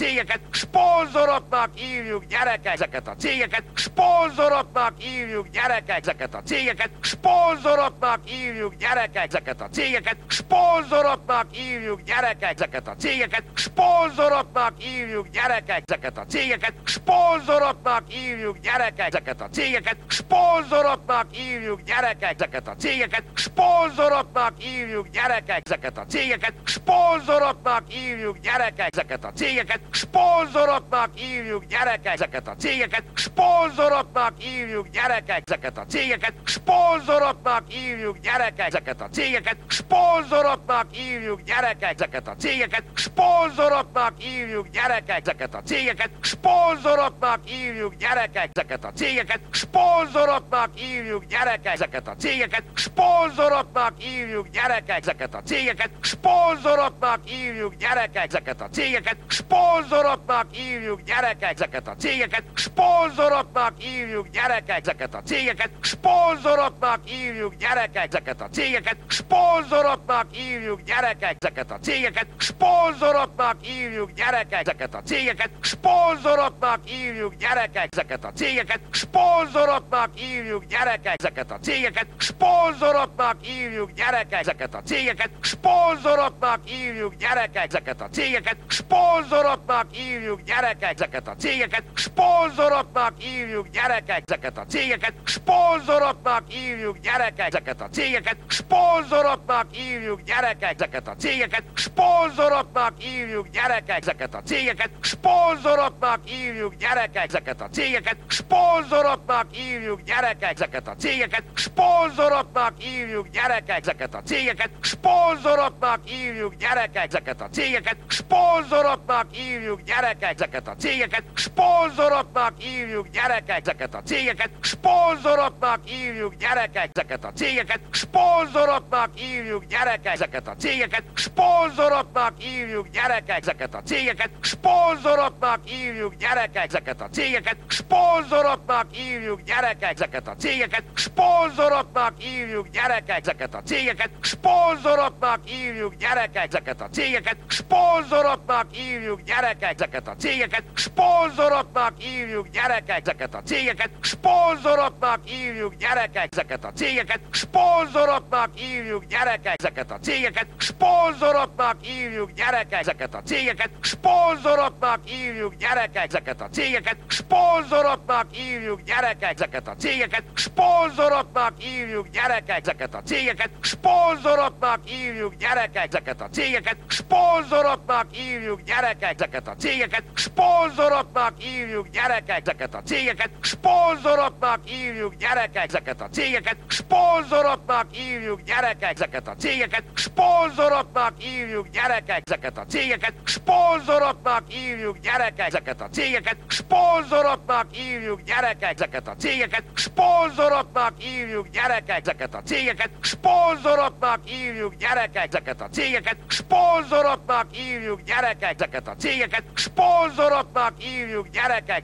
cégeket, szponzoroknak hívjuk gyerekek ezeket a cégeket, szponzoroknak hívjuk gyerekek ezeket a cégeket, szponzoroknak hívjuk gyerekek ezeket a cégeket, szponzoroknak hívjuk gyerekek ezeket a cégeket, szponzoroknak hívjuk gyerekek ezeket a cégeket, szponzoroknak hívjuk gyerekek ezeket a cégeket, szponzoroknak hívjuk gyerekek ezeket a cégeket, szponzoroknak hívjuk gyerekek ezeket a cégeket, szponzoroknak hívjuk gyerekek ezeket a cégeket, Szponzoroknak hívjuk gyerekek ezeket a cégeket, szponzoroknak hívjuk gyerekek ezeket a cégeket, szponzoroknak hívjuk gyerekek ezeket a cégeket, szponzoroknak hívjuk gyerekek ezeket a cégeket, szponzoroknak hívjuk gyerekek ezeket a cégeket, szponzoroknak hívjuk gyerekek ezeket a cégeket, szponzoroknak hívjuk gyerekek ezeket a cégeket, szponzoroknak hívjuk gyerekek ezeket a cégeket, szponzoroknak hívjuk gyerekek ezeket a cégeket, szponzoroknak hívjuk gyerekek ezeket a cégeket, szponzoroknak hívjuk gyerekek ezeket a cégeket, szponzoroknak hívjuk gyerekek ezeket a cégeket, szponzoroknak hívjuk gyerekek ezeket a cégeket, szponzoroknak hívjuk gyerekek ezeket a cégeket, szponzoroknak hívjuk gyerekek ezeket a cégeket, szponzoroknak hívjuk gyerekek ezeket a cégeket, szponzoroknak hívjuk gyerekek ezeket a cégeket, szponzoroknak hívjuk gyerekek ezeket a cégeket, szponzoroknak hívjuk gyerekek ezeket a cégeket, szponzoroknak hívjuk gyerekek ezeket a cégeket, szponzoroknak hívjuk gyerekek ezeket a cégeket, szponzoroknak hívjuk gyerekek ezeket a cégeket, szponzoroknak hívjuk gyerekek ezeket a cégeket, szponzoroknak hívjuk gyerekek ezeket a cégeket, szponzoroknak hívjuk gyerekek ezeket a cégeket, szponzoroknak hívjuk gyerekek ezeket a cégeket, szponzoroknak hívjuk gyerekek ezeket a cégeket, szponzoroknak hívjuk gyerekek ezeket a cégeket, szponzoroknak hívjuk gyerekek ezeket a cégeket, szponzoroknak hívjuk gyerekek ezeket a cégeket, szponzoroknak hívjuk gyerekek ezeket a cégeket, szponzoroknak hívjuk gyerekek ezeket a cégeket, szponzoroknak hívjuk gyerekek ezeket a cégeket, szponzoroknak hívjuk gyerekek ezeket a cégeket, szponzoroknak hívjuk gyerekek ezeket a cégeket, szponzoroknak hívjuk gyerekek ezeket a cégeket, szponzoroknak hívjuk gyerekek ezeket a cégeket, szponzoroknak hívjuk gyerekek ezeket a cégeket, szponzoroknak hívjuk gyerekek ezeket a cégeket, szponzoroknak hívjuk gyerekek ezeket a cégeket, szponzoroknak hívjuk gyerekek ezeket a cégeket, szponzoroknak hívjuk gyerekek ezeket a cégeket, szponzoroknak hívjuk gyerekek ezeket a cégeket, szponzoroknak hívjuk gyerekek ezeket a cégeket, szponzoroknak hívjuk gyerekek ezeket a cégeket, szponzoroknak hívjuk gyerekek ezeket a cégeket, szponzoroknak hívjuk gyerekek ezeket a cégeket, szponzoroknak hívjuk gyerekek ezeket a cégeket, szponzoroknak hívjuk gyerekek ezeket a cégeket, szponzoroknak hívjuk gyerekek ezeket a cégeket, szponzoroknak hívjuk gyerekek ezeket a cégeket, szponzoroknak hívjuk gyerekek ezeket a cégeket, szponzoroknak hívjuk gyerekek ezeket a cégeket, szponzoroknak hívjuk gyerekek ezeket a cégeket, szponzoroknak hívjuk gyerekek ezeket a cégeket, szponzoroknak hívjuk gyerekek ezeket a cégeket, szponzoroknak hívjuk gyerekek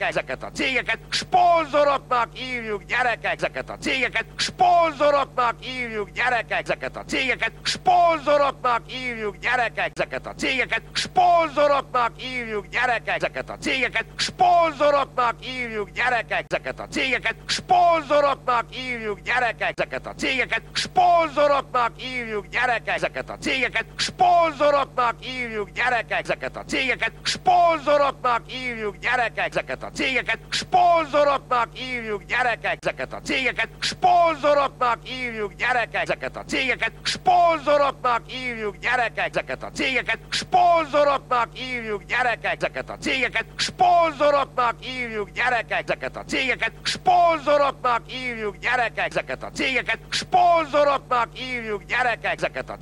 ezeket a cégeket, szponzoroknak hívjuk gyerekek ezeket a cégeket, szponzoroknak hívjuk gyerekek ezeket a cégeket, szponzoroknak hívjuk gyerekek ezeket a cégeket, szponzoroknak hívjuk gyerekek ezeket a cégeket, szponzoroknak hívjuk gyerekek ezeket a cégeket, szponzoroknak hívjuk gyerekek ezeket a cégeket, szponzoroknak hívjuk gyerekek ezeket a cégeket, szponzoroknak hívjuk gyerekek ezeket a cégeket, szponzoroknak hívjuk gyerekek ezeket a cégeket, szponzoroknak hívjuk gyerekek ezeket a cégeket, szponzoroknak hívjuk gyerekek ezeket a cégeket, szponzoroknak hívjuk gyerekek ezeket a cégeket, szponzoroknak hívjuk gyerekek ezeket a cégeket, szponzoroknak hívjuk gyerekek ezeket a cégeket, szponzoroknak hívjuk gyerekek ezeket a cégeket, szponzoroknak hívjuk gyerekek ezeket a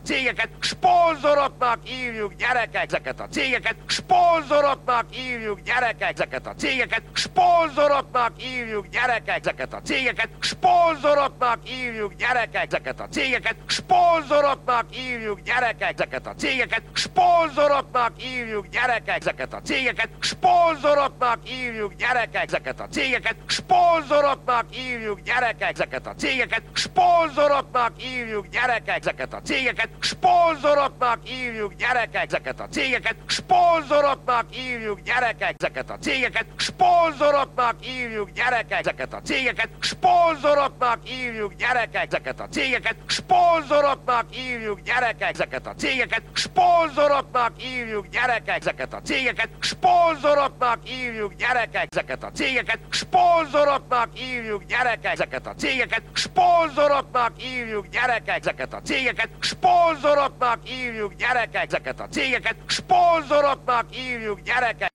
cégeket, szponzoroknak hívjuk gyerekek ezeket a cégeket, szponzoroknak hívjuk gyerekek ezeket a cégeket, szponzoroknak hívjuk gyerekek ezeket a cégeket, szponzoroknak hívjuk gyerekek ezeket a cégeket, szponzoroknak hívjuk gyerekek ezeket a cégeket, szponzoroknak hívjuk gyerekek ezeket a cégeket, szponzoroknak hívjuk gyerekek ezeket a cégeket, szponzoroknak hívjuk gyerekek ezeket a cégeket, szponzoroknak hívjuk gyerekek ezeket a cégeket, szponzoroknak hívjuk gyerekek ezeket a cégeket, szponzoroknak hívjuk gyerekek ezeket a cégeket, Sponzoroknak hívjuk gyerekek ezeket a cégeket, sponzoroknak hívjuk gyerekek ezeket a cégeket, sponzoroknak hívjuk gyerekek ezeket a cégeket, sponzoroknak hívjuk gyerekek ezeket a cégeket, sponzoroknak hívjuk gyerekek ezeket a cégeket, sponzoroknak hívjuk gyerekek ezeket a cégeket, sponzoroknak hívjuk gyerekek ezeket a cégeket, sponzoroknak hívjuk gyerekek ezeket a cégeket, sponzoroknak hívjuk gyerekek.